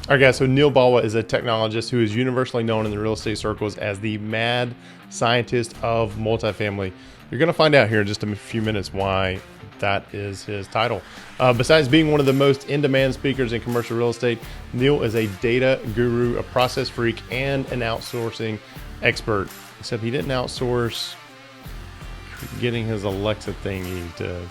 All right, guys. So Neal Bawa is a technologist who is universally known in the real estate circles as the Mad Scientist of Multifamily. You're going to find out here in just a few minutes why that is his title. Besides being one of the most in-demand speakers in commercial real estate, Neal is a data guru, a process freak, and an outsourcing expert. Except he didn't outsource getting his Alexa thingy to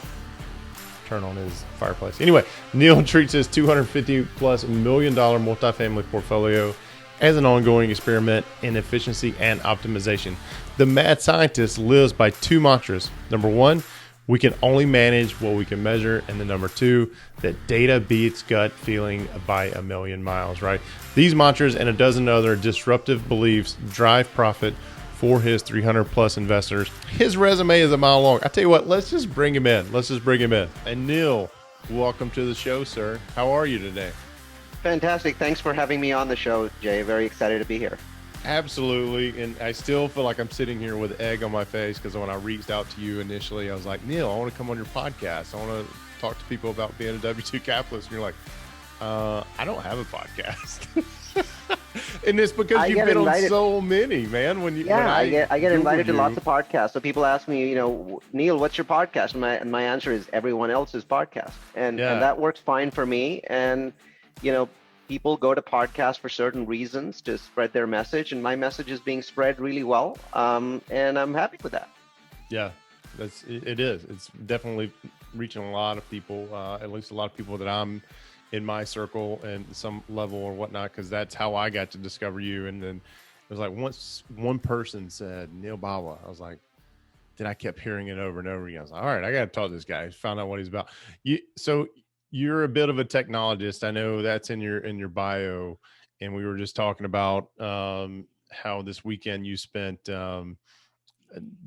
turn on his fireplace. Anyway, Neal treats his $250 plus million multifamily portfolio as an ongoing experiment in efficiency and optimization. The mad scientist lives by two mantras. Number one, we can only manage what we can measure. And then number two, that data beats gut feeling by a million miles, right? These mantras and a dozen other disruptive beliefs drive profit for his 300 plus investors. His resume is a mile long. I tell you what, let's just bring him in. And Neal, welcome to the show, sir. How are you today? Fantastic. Thanks for having me on the show, Jay. Very excited to be here. Absolutely. And I still feel like I'm sitting here with egg on my face because when I reached out to you initially, I was like, Neal, I want to come on your podcast. I want to talk to people about being a W-2 capitalist. And you're like, I don't have a podcast. And it's because I you've get been on invited. so many, man. When Yeah, I get Googled invited to you, lots of podcasts. So people ask me, Neal, what's your podcast? And my answer is everyone else's podcast. And yeah, that works fine for me. And you know, people go to podcasts for certain reasons to spread their message, and my message is being spread really well. And I'm happy with that. yeah, it is. It's definitely reaching a lot of people, at least a lot of people that I'm in my circle and some level or whatnot, because that's how I got to discover you. And then it was like once one person said Neal Bawa, I was like, then I kept hearing it over and over again. I was like, all right, I got to talk to this guy. Found out what he's about. So you're a bit of a technologist. I know that's in your bio, and we were just talking about how this weekend you spent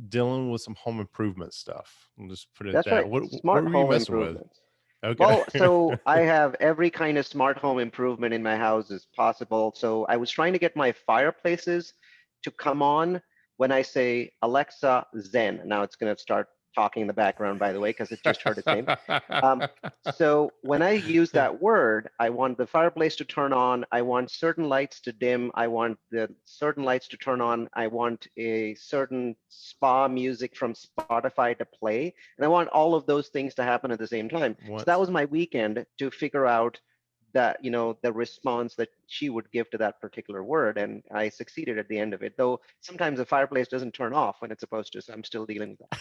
dealing with some home improvement stuff. We'll just put it at That's that. right. What Smart were you home messing with? improvements. Okay. Well, so I have every kind of smart home improvement in my house as possible. So I was trying to get my fireplaces to come on when I say Alexa Zen. Now it's going to start talking in the background, by the way, because it just heard its name. Um, so when I use that word, I want the fireplace to turn on. I want certain lights to dim. I want the certain lights to turn on. I want a certain spa music from Spotify to play. And I want all of those things to happen at the same time. So that Once. was my weekend to figure out that, the response that she would give to that particular word. And I succeeded at the end of it, though sometimes the fireplace doesn't turn off when it's supposed to. So I'm still dealing with that.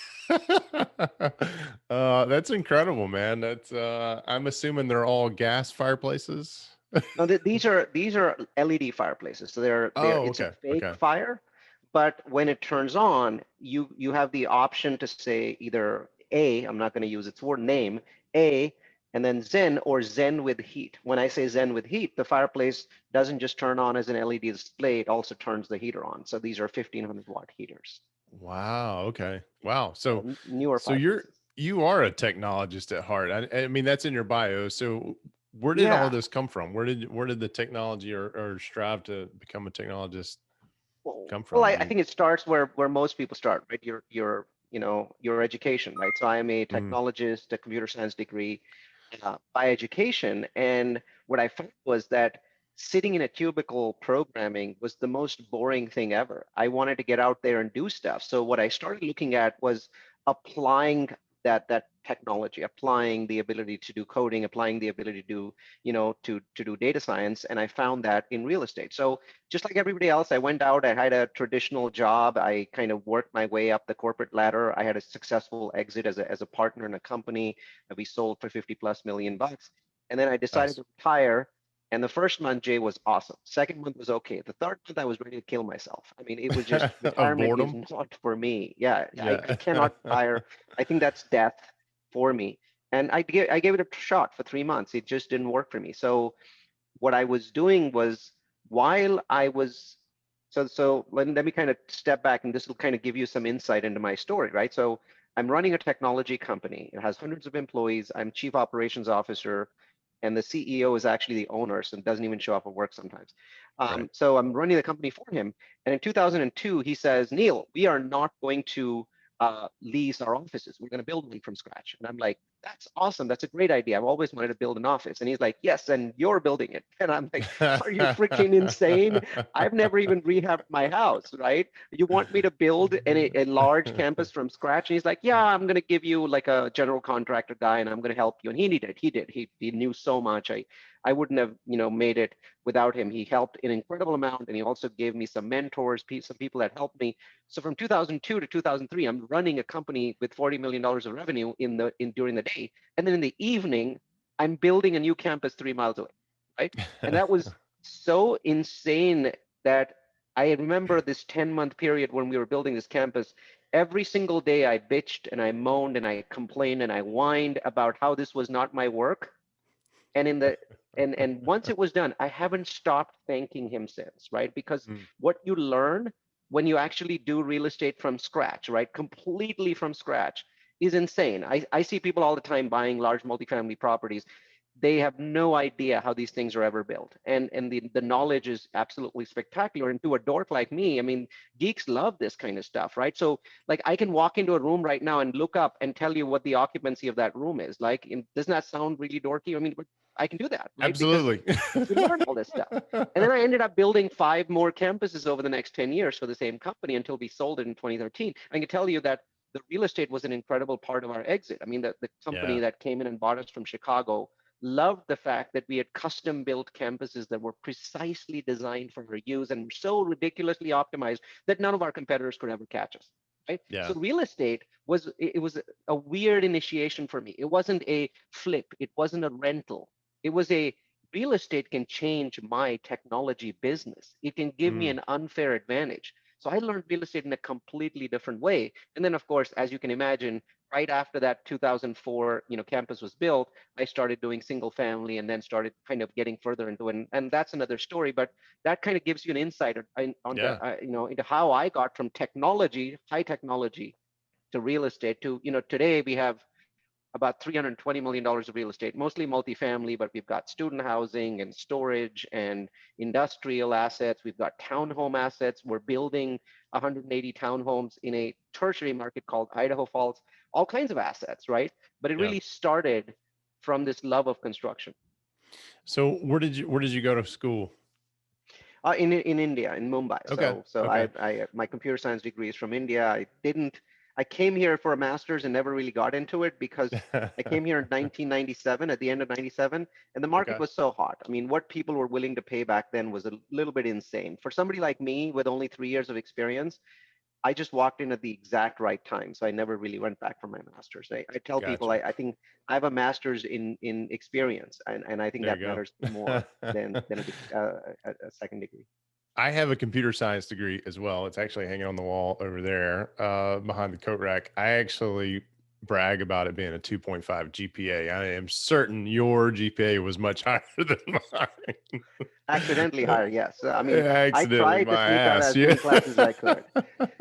That's incredible, man. That's I'm assuming they're all gas fireplaces. Now these are LED fireplaces, so they're Oh, it's a okay. fake Okay. fire, but when it turns on, you have the option to say either A, I'm not going to use its word name, A, and then Zen or Zen with heat. When I say Zen with heat, the fireplace doesn't just turn on as an LED display, it also turns the heater on. So these are 1500-watt heaters. Wow. Okay. Wow. So Newer so you're fireplaces. you are a technologist at heart. I mean that's in your bio. So where did all Yeah. this come from? Where did the technology or strive to become a technologist come Well, from? I think it starts where most people start, right? Your education, right? So I am a Mm, technologist, a computer science degree by education, and what I found was that sitting in a cubicle programming was the most boring thing ever. I wanted to get out there and do stuff. So what I started looking at was applying that technology, applying the ability to do coding, applying the ability to do, to do data science, and I found that in real estate. So just like everybody else, I went out, I had a traditional job. I kind of worked my way up the corporate ladder. I had a successful exit as a partner in a company that we sold for 50 plus million bucks. And then I decided nice. to retire. And the first month, Jay, was awesome. Second month was okay. The third month, I was ready to kill myself. I mean, it was just Of retirement is boredom. not for me. Yeah, I Yeah. cannot retire. I think that's death for me. And I gave it a shot for 3 months. It just didn't work for me. So what I was doing was while I was so let me kind of step back and this will kind of give you some insight into my story, right? So I'm running a technology company. It has hundreds of employees. I'm chief operations officer, and the CEO is actually the owner, so doesn't even show up at work sometimes. Right. So I'm running the company for him. And in 2002, he says, Neal, we are not going to lease our offices. We're going to build one from scratch. And I'm like, that's awesome. That's a great idea. I've always wanted to build an office. And he's like, yes, and you're building it. And I'm like, are you freaking insane? I've never even rehabbed my house, right? You want me to build a large campus from scratch? And he's like, yeah, I'm going to give you like a general contractor guy and I'm going to help you. And he needed, he did. He knew so much. I wouldn't have, made it without him. He helped an incredible amount. And he also gave me some mentors, some people that helped me. So from 2002 to 2003, I'm running a company with $40 million of revenue during the day. And then in the evening, I'm building a new campus 3 miles away, right? And that was so insane that I remember this 10-month period when we were building this campus. Every single day I bitched and I moaned and I complained and I whined about how this was not my work. And once it was done, I haven't stopped thanking him since, right? Because what you learn when you actually do real estate from scratch, right? Completely from scratch is insane. I see people all the time buying large multifamily properties. They have no idea how these things are ever built. And the knowledge is absolutely spectacular. And to a dork like me, I mean, geeks love this kind of stuff, right? So like I can walk into a room right now and look up and tell you what the occupancy of that room is. Like, doesn't that sound really dorky? I mean, but I can do that, right? Because Absolutely. you learn all this stuff. And then I ended up building 5 more campuses over the next 10 years for the same company until we sold it in 2013. I can tell you that the real estate was an incredible part of our exit. I mean, the company Yeah. that came in and bought us from Chicago loved the fact that we had custom built campuses that were precisely designed for our use and were so ridiculously optimized that none of our competitors could ever catch us. Right? Yeah. So real estate was a weird initiation for me. It wasn't a flip. It wasn't a rental. It was a real estate can change my technology business. It can give me an unfair advantage. So I learned real estate in a completely different way. And then, of course, as you can imagine, right after that 2004, campus was built, I started doing single family and then started kind of getting further into it. And that's another story. But that kind of gives you an insight Yeah. into how I got from technology, high technology, to real estate to, today we have about $320 million of real estate, mostly multifamily, but we've got student housing and storage and industrial assets. We've got townhome assets. We're building 180 townhomes in a tertiary market called Idaho Falls, all kinds of assets, right? But it Yeah. really started from this love of construction. So where did you go to school? In India, in Mumbai. Okay. So Okay. I my computer science degree is from India. I came here for a master's and never really got into it because I came here in 1997, at the end of 97, and the market Okay. was so hot. I mean, what people were willing to pay back then was a little bit insane. For somebody like me with only 3 years of experience, I just walked in at the exact right time. So I never really went back for my master's. I tell people Gotcha. I think I have a master's in experience, and I think There that you matters more go. than a second degree. I have a computer science degree as well. It's actually hanging on the wall over there, behind the coat rack. I actually brag about it being a 2.5 GPA. I am certain your GPA was much higher than mine. Accidentally higher, yes. I mean, I Accidentally, tried to my sneak out ass. as Yeah. many classes as I could.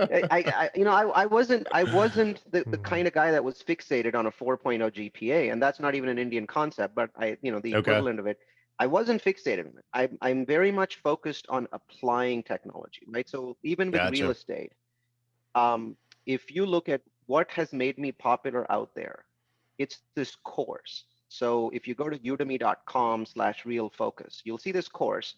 I wasn't the kind of guy that was fixated on a 4.0 GPA, and that's not even an Indian concept, but the Okay. equivalent of it. I wasn't fixated on it. I'm very much focused on applying technology, right? So even with real Gotcha. estate, if you look at what has made me popular out there, it's this course. So if you go to udemy.com/realfocus, you'll see this course,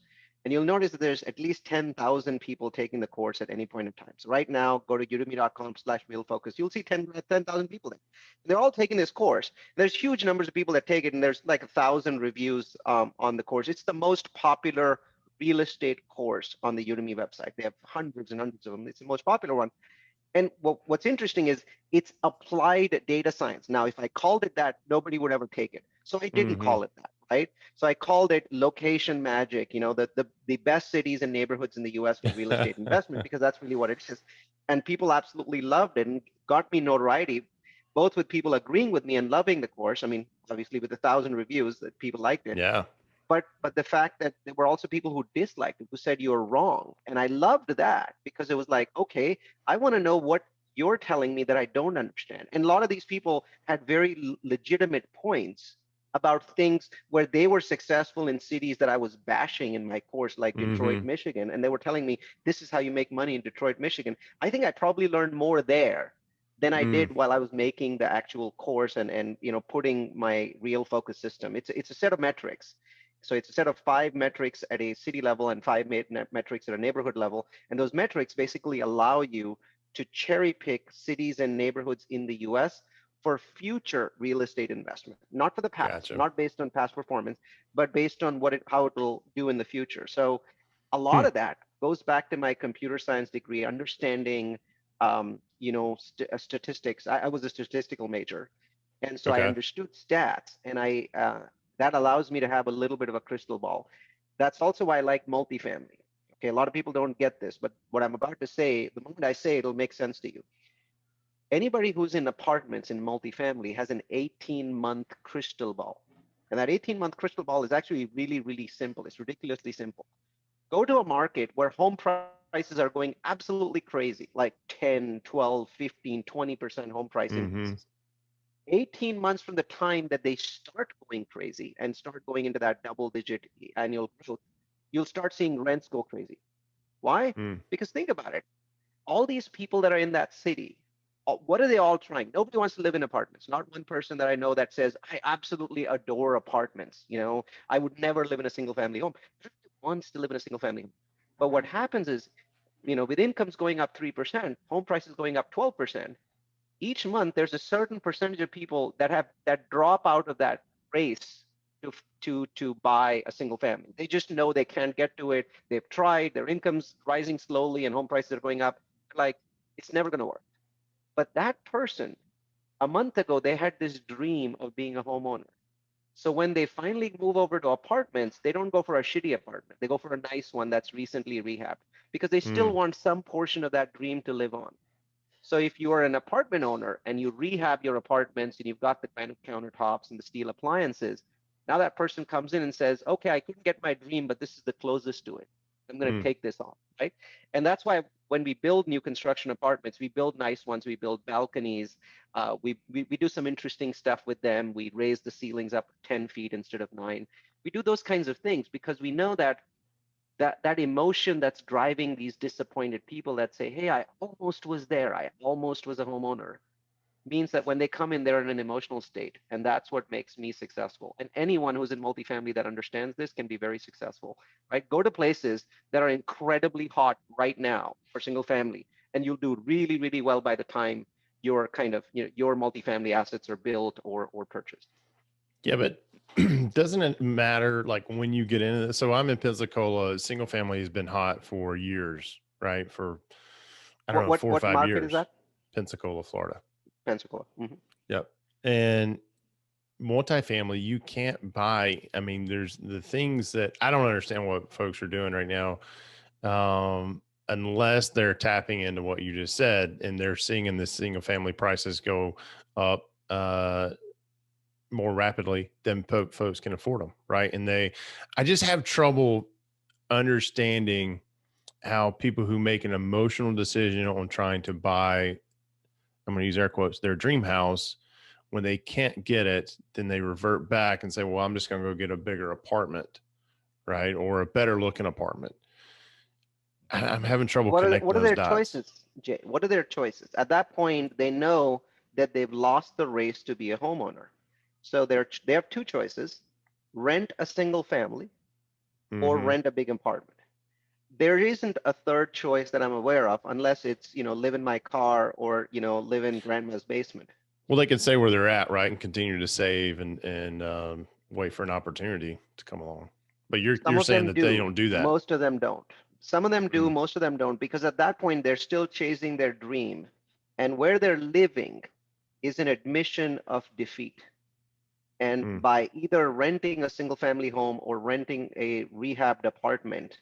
and you'll notice that there's at least 10,000 people taking the course at any point in time. So right now, go to udemy.com/realfocus. You'll see 10,000 people there. They're all taking this course. There's huge numbers of people that take it, and there's like 1,000 reviews on the course. It's the most popular real estate course on the Udemy website. They have hundreds and hundreds of them. It's the most popular one. And what's interesting is it's applied data science. Now, if I called it that, nobody would ever take it. So I didn't Hmm. call it that, right? So I called it location magic, the best cities and neighborhoods in the US for real estate investment, because that's really what it is. And people absolutely loved it and got me notoriety, both with people agreeing with me and loving the course. I mean, obviously with 1,000 reviews that people liked it, Yeah. but the fact that there were also people who disliked it, who said you're wrong. And I loved that because it was like, okay, I want to know what you're telling me that I don't understand. And a lot of these people had very legitimate points about things where they were successful in cities that I was bashing in my course, like Detroit, Hmm. Michigan. And they were telling me, this is how you make money in Detroit, Michigan. I think I probably learned more there than I Mm, did while I was making the actual course and putting my real focus system. It's a set of metrics. So it's a set of 5 metrics at a city level and 5 metrics at a neighborhood level. And those metrics basically allow you to cherry pick cities and neighborhoods in the US for future real estate investment, not for the past, gotcha. not based on past performance, but based on how it will do in the future. So a lot Hmm. of that goes back to my computer science degree, understanding statistics. I was a statistical major, and so I Okay. understood stats, and I that allows me to have a little bit of a crystal ball. That's also why I like multifamily. Okay, a lot of people don't get this, but what I'm about to say, the moment I say it, it'll make sense to you. Anybody who's in apartments in multifamily has an 18-month crystal ball. And that 18-month crystal ball is actually really, really simple. It's ridiculously simple. Go to a market where home prices are going absolutely crazy, like 10, 12, 15, 20% home price Mm-hmm. increases. 18 months from the time that they start going crazy and start going into that double-digit annual growth, you'll start seeing rents go crazy. Why? Mm, Because think about it. All these people that are in that city, what are they all trying? Nobody wants to live in apartments. Not one person that I know that says, I absolutely adore apartments. I would never live in a single family home. Everybody wants to live in a single family home. But what happens is, with incomes going up 3%, home prices going up 12%, each month there's a certain percentage of people that drop out of that race to buy a single family. They just know they can't get to it. They've tried, their income's rising slowly and home prices are going up. Like, it's never going to work. But that person, a month ago, they had this dream of being a homeowner. So when they finally move over to apartments, they don't go for a shitty apartment. They go for a nice one that's recently rehabbed because they still mm. want some portion of that dream to live on. So if you are an apartment owner and you rehab your apartments and you've got the granite countertops and the steel appliances, now that person comes in and says, okay, I couldn't get my dream, but this is the closest to it. I'm going to Mm. take this on, right? And that's why when we build new construction apartments, we build nice ones, we build balconies, we do some interesting stuff with them. We raise the ceilings up 10 feet instead of 9. We do those kinds of things because we know that emotion that's driving these disappointed people that say, hey, I almost was there, I almost was a homeowner, means that when they come in, they're in an emotional state. And that's what makes me successful. And anyone who's in multifamily that understands this can be very successful, right? Go to places that are incredibly hot right now for single family, and you'll do really, really well by the time your your multifamily assets are built or purchased. Yeah, but doesn't it matter like when you get into this? So I'm in Pensacola. Single family has been hot for years, right? For I don't What know, what four or what five market is years. that? Pensacola, Florida. Pensacola. Mhm. Yep. And multifamily, you can't buy. I mean, there's the things that I don't understand what folks are doing right now, unless they're tapping into what you just said and they're seeing the single family prices go up more rapidly than folks can afford them, right? I just have trouble understanding how people who make an emotional decision on trying to buy, I'm going to use air quotes, their dream house, when they can't get it, then they revert back and say, well, I'm just going to go get a bigger apartment, right? Or a better looking apartment. I'm having trouble connecting What are those their dots. choices, Jay? What are their choices? At that point, they know that they've lost the race to be a homeowner. So they have two choices: rent a single family or Hmm. rent a big apartment. There isn't a third choice that I'm aware of, unless it's, live in my car or, live in grandma's basement. Well, they can say where they're at, right, and continue to save and wait for an opportunity to come along. But Some you're of saying them that they do, don't do that. most of them don't. Some of them do, Mm, most of them don't, because at that point they're still chasing their dream. And where they're living is an admission of defeat. And mm, by either renting a single family home or renting a rehabbed apartment,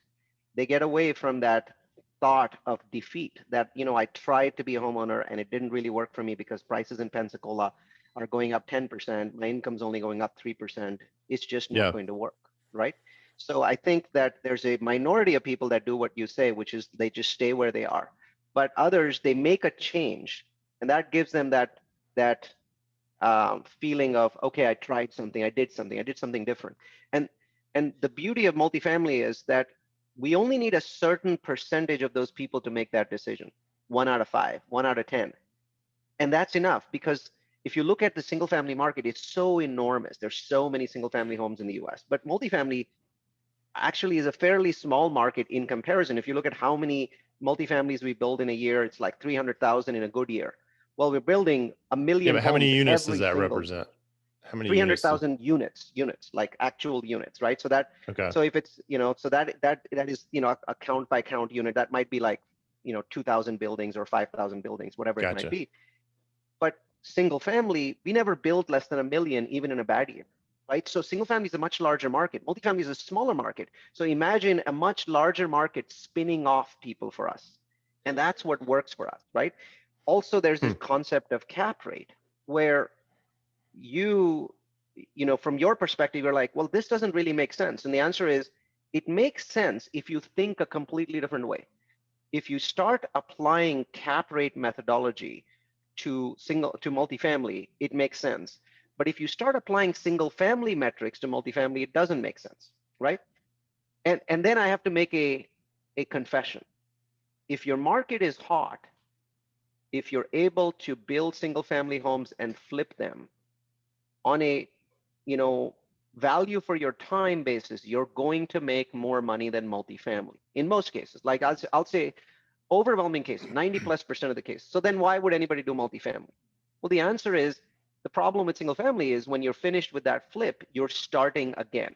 they get away from that thought of defeat that, I tried to be a homeowner and it didn't really work for me because prices in Pensacola are going up 10%. My income's only going up 3%. It's just not yeah. going to work, right? So I think that there's a minority of people that do what you say, which is they just stay where they are. But others, they make a change, and that gives them that feeling of, okay, I did something different. And the beauty of multifamily is that we only need a certain percentage of those people to make that decision. 1 out of 5, 1 out of 10. And that's enough, because if you look at the single family market, it's so enormous. There's so many single family homes in the US, but multifamily actually is a fairly small market in comparison. If you look at how many multifamilies we build in a year, it's like 300,000 in a good year. Well, we're building a Yeah, million but how homes many units does every that single year. represent? How many units? 300,000 units, like actual units, right? So that, Okay, so if it's, so that is, a count by count unit, that might be like, 2,000 buildings or 5,000 buildings, whatever it might gotcha. be. But single family, we never build less than a million, even in a bad year, right? So single family is a much larger market. Multifamily is a smaller market. So imagine a much larger market spinning off people for us. And that's what works for us, right? Also, there's this Hmm. concept of cap rate where you, from your perspective, you're like, well, this doesn't really make sense. And the answer is, it makes sense if you think a completely different way. If you start applying cap rate methodology to multifamily, it makes sense. But if you start applying single family metrics to multifamily, it doesn't make sense, right? And then I have to make a confession. If your market is hot, if you're able to build single family homes and flip them on a, you know, value for your time basis, you're going to make more money than multifamily in most cases. Like I'll say overwhelming cases, 90+% of the cases. So then why would anybody do multifamily? Well, the answer is, the problem with single family is when you're finished with that flip, you're starting again.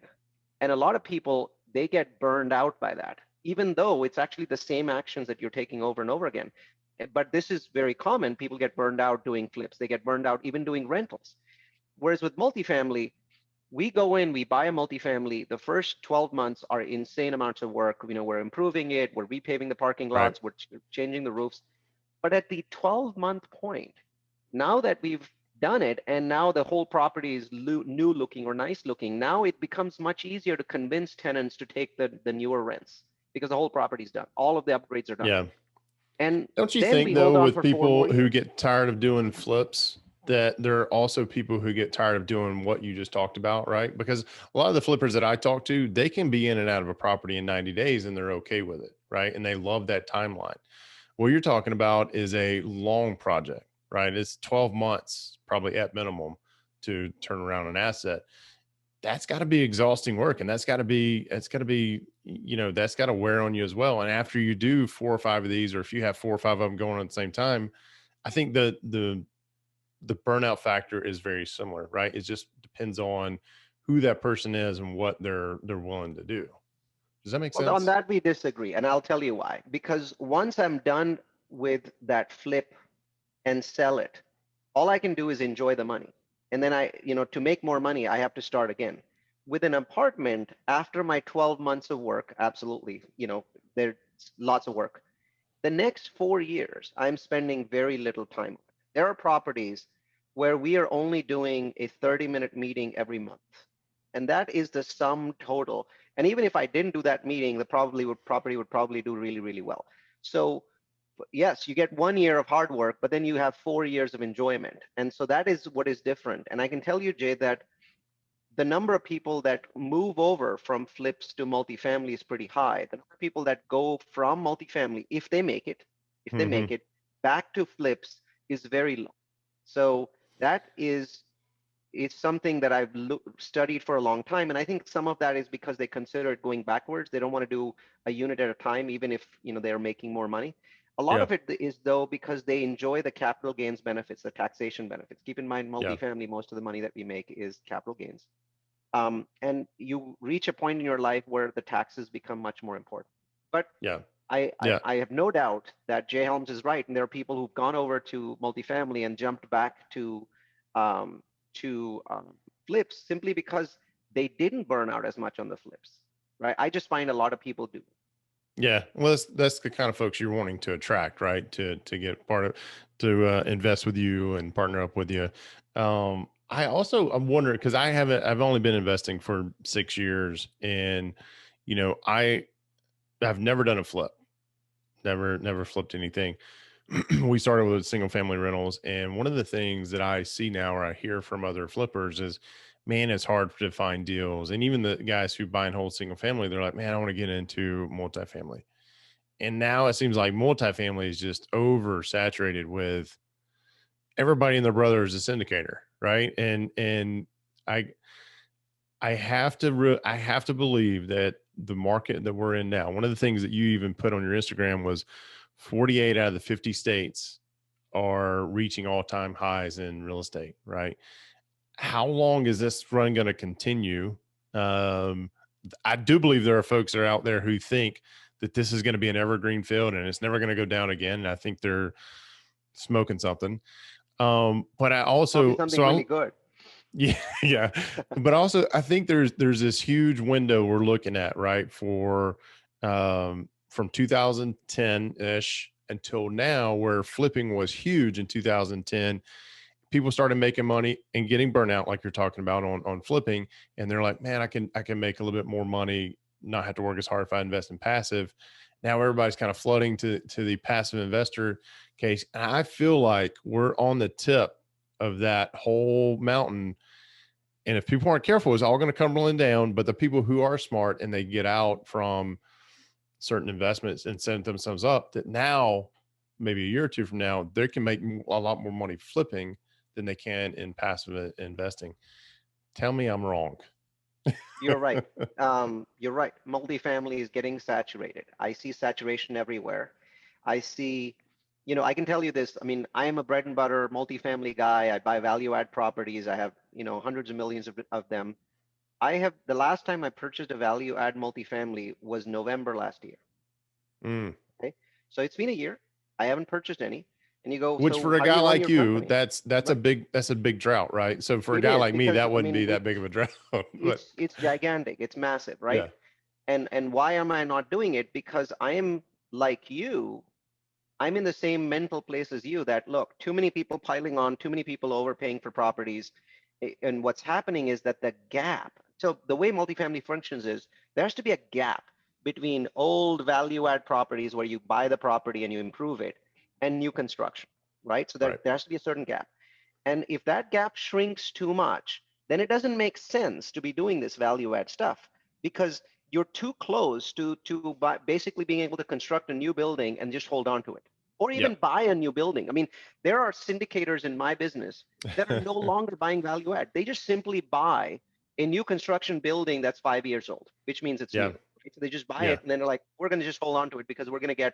And a lot of people, they get burned out by that, even though it's actually the same actions that you're taking over and over again. But this is very common. People get burned out doing flips. They get burned out even doing rentals. Whereas with multifamily, we go in, we buy a multifamily. The first 12 months are insane amounts of work. We're improving it, we're repaving the parking Right. lots, we're changing the roofs. But at the 12-month point, now that we've done it, and now the whole property is new looking or nice looking, now it becomes much easier to convince tenants to take the newer rents, because the whole property's done. All of the upgrades are done. Yeah. And Don't you then we think hold though, on with for 4 more people who years. get tired of doing flips, that there are also people who get tired of doing what you just talked about, right? Because a lot of the flippers that I talk to, they can be in and out of a property in 90 days and they're okay with it, right? And they love that timeline. What you're talking about is a long project, right? It's 12 months, probably at minimum, to turn around an asset. That's got to be exhausting work, and that's got to wear on you as well. And after you do 4 or 5 of these, or if you have 4 or 5 of them going on at the same time, I think the burnout factor is very similar, right? It just depends on who that person is and what they're willing to do. Does that make Well, on sense? that we disagree, and I'll tell you why. Because once I'm done with that flip and sell it, all I can do is enjoy the money. And then to make more money, I have to start again. With an apartment, after my 12 months of work, absolutely, there's lots of work. The next 4 years, I'm spending very little time. There are properties where we are only doing a 30-minute meeting every month. And that is the sum total. And even if I didn't do that meeting, the property would probably do really, really well. So yes, you get 1 year of hard work, but then you have 4 years of enjoyment. And so that is what is different. And I can tell you, Jay, that the number of people that move over from flips to multifamily is pretty high. The number of people that go from multifamily, if they make Hmm. it back to flips, is very low. So that is something that I've studied for a long time, and I think some of that is because they consider it going backwards. They don't want to do a unit at a time, even if they're making more money. A lot Yeah. of it is though because they enjoy the capital gains benefits, the taxation benefits. Keep in mind, Yeah. multifamily, most of the money that we make is capital gains. And you reach a point in your life where the taxes become much more important. But Yeah. I, I, Yeah. I have no doubt that Jay Helms is right, and there are people who've gone over to multifamily and jumped back um, to flips simply because they didn't burn out as much on the flips, right? I just find a lot of people do. Yeah, well, that's the kind of folks you're wanting to attract, right? To get part of, to invest with you and partner up with you. I'm wondering, because I've only been investing for 6 years, and I've never done a flip, never flipped anything. We started with single family rentals, and one of the things that I see now, or I hear from other flippers, is, man, it's hard to find deals. And even the guys who buy and hold single family, they're like, man, I want to get into multifamily. And now it seems like multifamily is just oversaturated with everybody and their brother is a syndicator, right? And I I have to I have to believe that the market that we're in now. One of the things that you even put on your Instagram was 48 out of the 50 states are reaching all-time highs in real estate, right? How long is this run going to continue? Um, I do believe there are folks that are out there who think that this is going to be an evergreen field and it's never going to go down again. And I think they're smoking something. But I Probably also, something really good. yeah, yeah. But also I think there's this huge window we're looking at, right? For from 2010-ish until now, where flipping was huge in 2010. People started making money and getting burnout, like you're talking about on flipping, and they're like, man, I can make a little bit more money, not have to work as hard if I invest in passive. Now everybody's kind of flooding to the passive investor case. And I feel like we're on the tip of that whole mountain. And if people aren't careful, it's all going to come rolling down. But the people who are smart and they get out from certain investments and set themselves up, that now, maybe a year or two from now, they can make a lot more money flipping than they can in passive investing. Tell me I'm wrong. You're right. You're right. Multifamily is getting saturated. I see saturation everywhere. I see, I can tell you this. I mean, I am a bread and butter multifamily guy. I buy value add properties. I have, hundreds of millions of them. The last time I purchased a value add multifamily was November last year. Mm. Okay. So it's been a year. I haven't purchased any. And you go, Which so for a how do guy you run like your you, company? that's a Right. big drought, right? So for a It guy is like me, because, that I wouldn't mean, be that big of a drought. But it's gigantic. It's massive, right? yeah, And why am I not doing it? Because I am like you. I'm in the same mental place as you that look, too many people piling on, too many people overpaying for properties. And what's happening is that the gap, so the way multifamily functions is there has to be a gap between old value add properties where you buy the property and you improve it and new construction, right? So right. there has to be a certain gap. And if that gap shrinks too much, then it doesn't make sense to be doing this value add stuff because you're too close to basically being able to construct a new building and just hold on to it or even Yep. buy a new building. I mean, there are syndicators in my business that are no longer buying value add. They just simply buy a new construction building that's 5 years old, which means it's new. Yeah. Right? So they just buy Yeah. it and then they're like, we're going to just hold on to it because we're going to get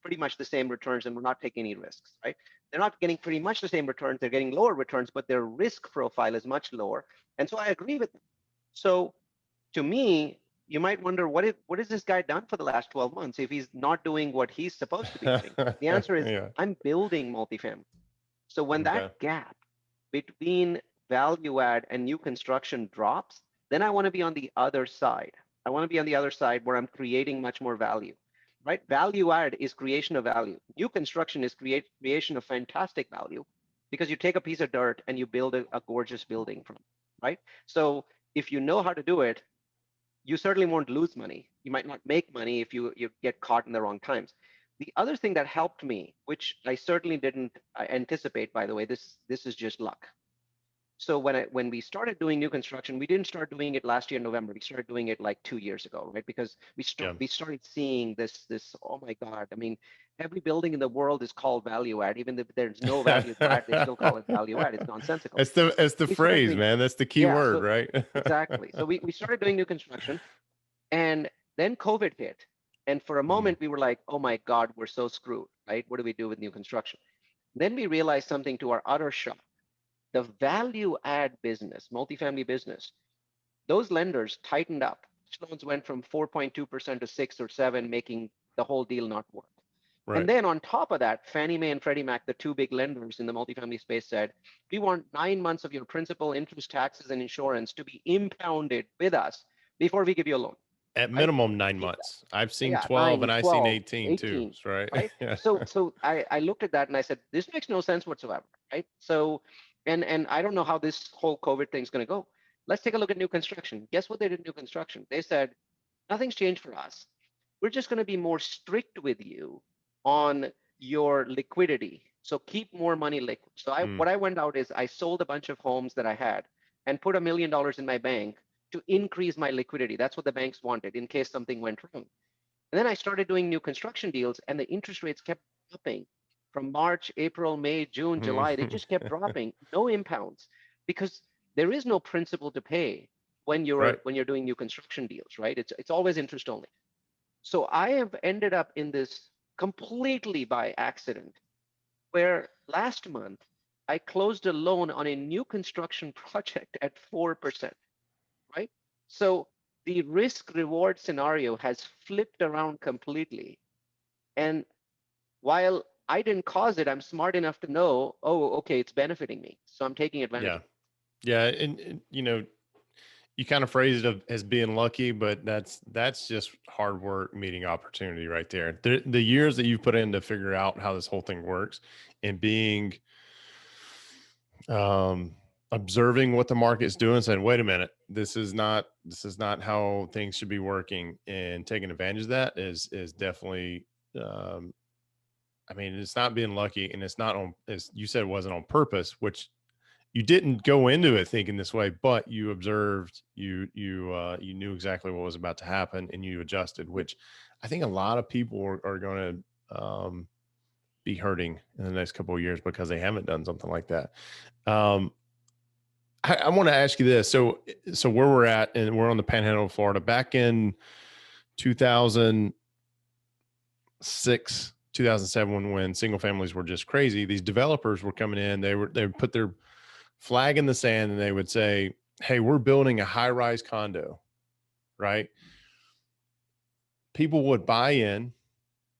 pretty much the same returns and we're not taking any risks, right? They're not getting pretty much the same returns, they're getting lower returns, but their risk profile is much lower. And so I agree with them. So to me, you might wonder what has this guy done for the last 12 months if he's not doing what he's supposed to be doing? The answer is Yeah. I'm building multifamily. So when Okay. that gap between value add and new construction drops, then I want to be on the other side. I want to be on the other side where I'm creating much more value, right? Value add is creation of value. New construction is creation of fantastic value because you take a piece of dirt and you build a gorgeous building from it, right? So if you know how to do it, you certainly won't lose money. You might not make money if you get caught in the wrong times. The other thing that helped me, which I certainly didn't anticipate, by the way, this is just luck. So when we started doing new construction, we didn't start doing it last year in November. We started doing it like 2 years ago, right? Because Yeah. we started seeing this. Oh my God! I mean, every building in the world is called value add, even if there's no value to add, they still call it value add. It's nonsensical. It's the We started phrase, doing man. That's the key yeah. word, So right? exactly. So we started doing new construction, and then COVID hit, and for a Mm. moment we were like, oh my God, we're so screwed, right? What do we do with new construction? Then we realized something to our utter shock. The value add business, multifamily business, those lenders tightened up. Loans went from 4.2% to 6 or 7, making the whole deal not work. And Right. then on top of that, Fannie Mae and Freddie Mac, the two big lenders in the multifamily space, said, we want 9 months of your principal, interest, taxes, and insurance to be impounded with us before we give you a loan, At right? minimum 9 months. I've seen Yeah, 12 9, and I've seen 12, 18 too. 18, Right. right? Yeah. So I looked at that and I said, this makes no sense whatsoever, right? So, and I don't know how this whole COVID thing's going to go. Let's take a look at new construction. Guess what they did in new construction? They said, nothing's changed for us. We're just going to be more strict with you on your liquidity. So keep more money liquid. So Mm. what I went out is I sold a bunch of homes that I had and put $1 million in my bank to increase my liquidity. That's what the banks wanted in case something went wrong. And then I started doing new construction deals, and the interest rates kept dropping from March, April, May, June, July, they Mhm. just kept dropping, no impounds, because there is no principal to pay when Right. you're doing new construction deals, right? It's always interest only. So I have ended up in this completely by accident, where last month I closed a loan on a new construction project at 4%, right? So the risk reward scenario has flipped around completely. And while I didn't cause it, I'm smart enough to know, oh, okay, it's benefiting me. So I'm taking advantage Yeah. of it. Yeah. And you know, you kind of phrase it as being lucky, but that's just hard work meeting opportunity right there. The years that you've put in to figure out how this whole thing works and being um observing what the market's doing, saying, wait a minute, this is not how things should be working, and taking advantage of that is definitely um I mean, it's not being lucky, and it's not on, as you said, it wasn't on purpose, which you didn't go into it thinking this way, but you observed, you knew exactly what was about to happen, and you adjusted, Yep. which I think a lot of people are going to be hurting in the next couple of years because they haven't done something like that. Um, I want to ask you this. So where we're at, and we're on the Panhandle of Florida, back in 2006, 2007, when single families were just crazy, these developers were coming in, they would put their flag in the sand, and they would say, hey, we're building a high-rise condo, right? People would buy in,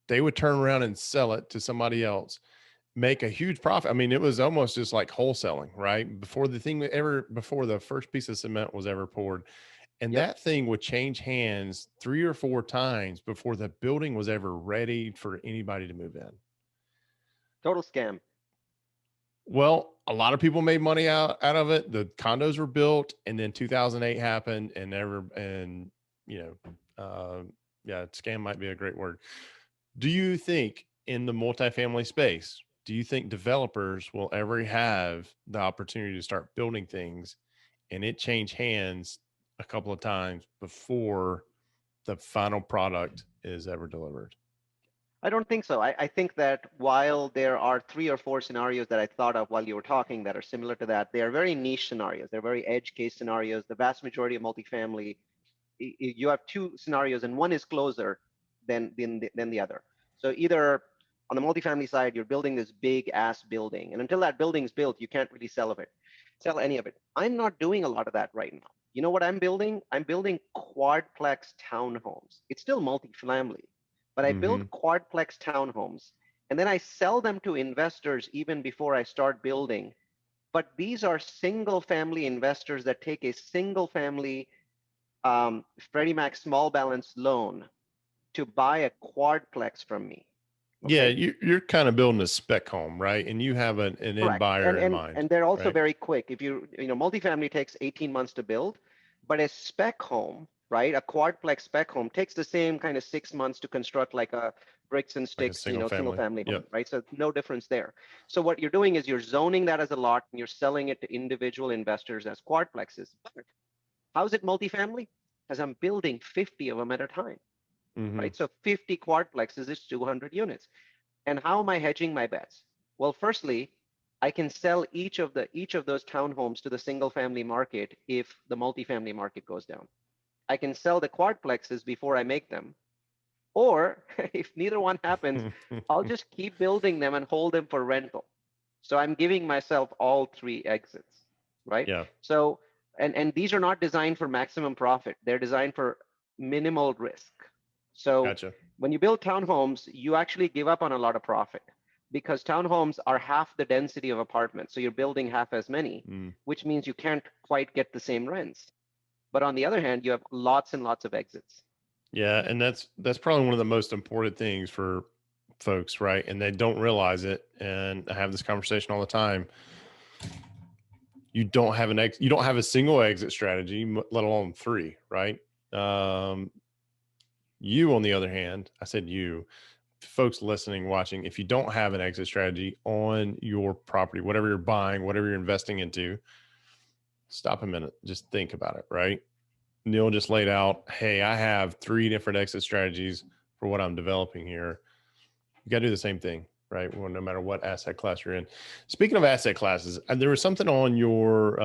they would turn around and sell it to somebody else, make a huge profit. I mean, it was almost just like wholesaling, right? Before the first piece of cement was ever poured. And Yep. that thing would change hands 3 or 4 times before the building was ever ready for anybody to move in. Total scam. Well, a lot of people made money out of it. The condos were built, and then 2008 happened, and you yeah, scam might be a great word. Do you think in the multifamily space, do you think developers will ever have the opportunity to start building things and it change hands a couple of times before the final product is ever delivered? I don't think so. I think that while there are 3 or 4 scenarios that I thought of while you were talking that are similar to that, they are very niche scenarios. They're very edge case scenarios. The vast majority of multifamily, you have 2 scenarios, and one is closer than the other. So either on the multifamily side, you're building this big ass building, and until that building's built, you can't really sell any of it. I'm not doing a lot of that right now. You know what I'm building? I'm building quadplex townhomes. It's still multifamily, but I build Mm-hmm. quadplex townhomes, and then I sell them to investors even before I start building. But these are single family investors that take a single family Freddie Mac small balance loan to buy a quadplex from me. Yeah, Okay, you're kind of building a spec home, right? And you have an end correct. buyer in mind, And they're also right? very quick. If multifamily takes 18 months to build, but a spec home, right? A quadplex spec home takes the same kind of 6 months to construct like a bricks and Like a sticks, single single family. family home, Yep. right? So no difference there. So what you're doing is you're zoning that as a lot and you're selling it to individual investors as quadplexes. But how's it multifamily? Because I'm building 50 of them at a time, Mm-hmm. right? So 50 quadplexes is 200 units. And how am I hedging my bets? Well, firstly, I can sell each of those townhomes to the single family market if the multifamily market goes down. I can sell the quadplexes before I make them. Or if neither one happens, I'll just keep building them and hold them for rental. So I'm giving myself all 3 exits, right? Yeah, So and these are not designed for maximum profit. They're designed for minimal risk. So gotcha. when you build townhomes, you actually give up on a lot of profit because townhomes are half the density of apartments. So you're building half as many, Mm. which means you can't quite get the same rents. But on the other hand, you have lots and lots of exits. Yeah, and that's probably one of the most important things for folks, right? And they don't realize it. And I have this conversation all the time. You don't have a single exit strategy, let alone three, right? Um, you, on the other hand, I said you, folks listening, watching, if you don't have an exit strategy on your property, whatever you're buying, whatever you're investing into, stop a minute, just think about it, right? Neal just laid out, hey, I have 3 different exit strategies for what I'm developing here. You got to do the same thing. right? Well, no matter what asset class you're in. Speaking of asset classes, there was something on your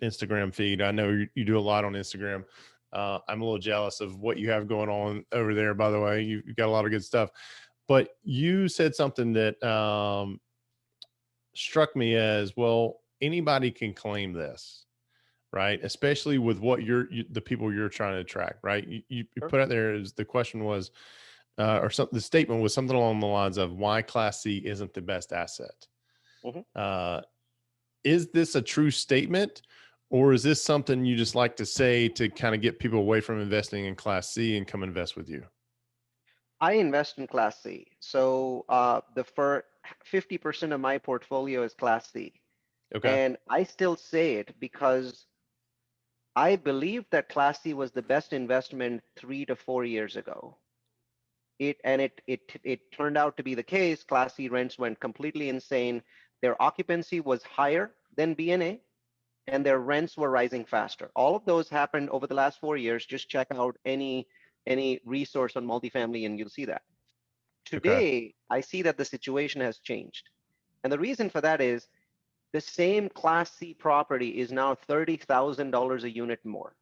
Instagram feed. I know you do a lot on Instagram. I'm a little jealous of what you have going on over there, by the way. You've got a lot of good stuff. But you said something that struck me as, well, anybody can claim this, right? Especially with what the people you're trying to attract, right? You Sure. put out there is the question was, or something, the statement was something along the lines of why Class C isn't the best asset. Mhm. Uh, is this a true statement, or is this something you just like to say to kind of get people away from investing in Class C and come invest with you? I invest in Class C. So the for 50% of my portfolio is Class C. Okay. And I still say it because I believe that Class C was the best investment 3 to 4 years ago. It turned out to be the case. Class C rents went completely insane. Their occupancy was higher than BNA, and their rents were rising faster. All of those happened over the last 4 years. Just check out any resource on multifamily, and you'll see that. Okay. Today, I see that the situation has changed. And the reason for that is the same Class C property is now $30,000 a unit more.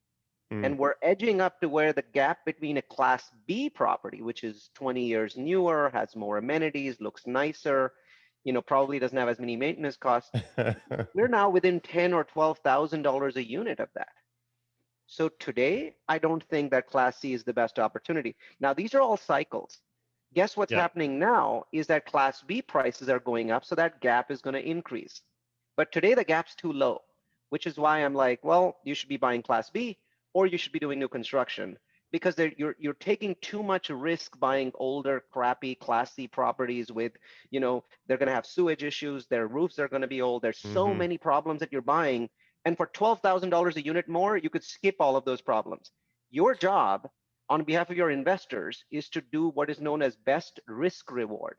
Mm, And we're edging up to where the gap between a Class B property, which is 20 years newer, has more amenities, looks nicer, probably doesn't have as many maintenance costs. We're now within 10 or $12,000 a unit of that. So today, I don't think that Class C is the best opportunity. Now, these are all cycles. Guess what's yeah. happening now is that Class B prices are going up, so that gap is going to increase. But today, the gap's too low, which is why I'm like, well, you should be buying Class B or you should be doing new construction because you're taking too much risk buying older, crappy Class C properties with, they're going to have sewage issues, their roofs are going to be old. There's so Hmm. many problems that you're buying. And for $12,000 a unit more, you could skip all of those problems. Your job on behalf of your investors is to do what is known as best risk reward.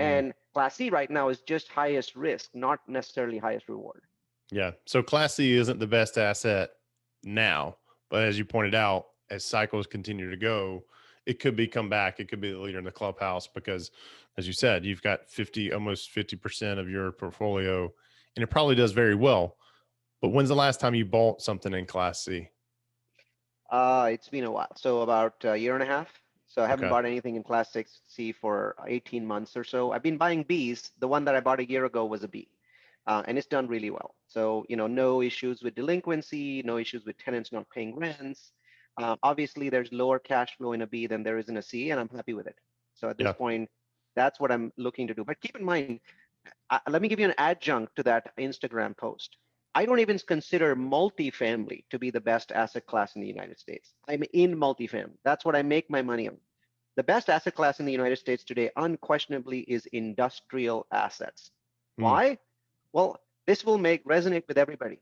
Mm, And Class C right now is just highest risk, not necessarily highest reward. yeah. So Class C isn't the best asset now, but as you pointed out, as cycles continue to go, it could be come back. It could be the leader in the clubhouse because, as you said, you've got almost 50% of your portfolio, and it probably does very well. But when's the last time you bought something in Class C? It's been a while. So about a year and a half. So I haven't Okay. bought anything in Class 6C for 18 months or so. I've been buying Bs. The one that I bought a year ago was a B. And it's done really well. So, no issues with delinquency, no issues with tenants not paying rents. Obviously, there's lower cash flow in a B than there is in a C, and I'm happy with it. So at this Yeah. point, that's what I'm looking to do. But keep in mind, let me give you an adjunct to that Instagram post. I don't even consider multifamily to be the best asset class in the United States. I'm in multifamily. That's what I make my money on. The best asset class in the United States today, unquestionably, is industrial assets. Mm, Why? Well, this will make resonate with everybody.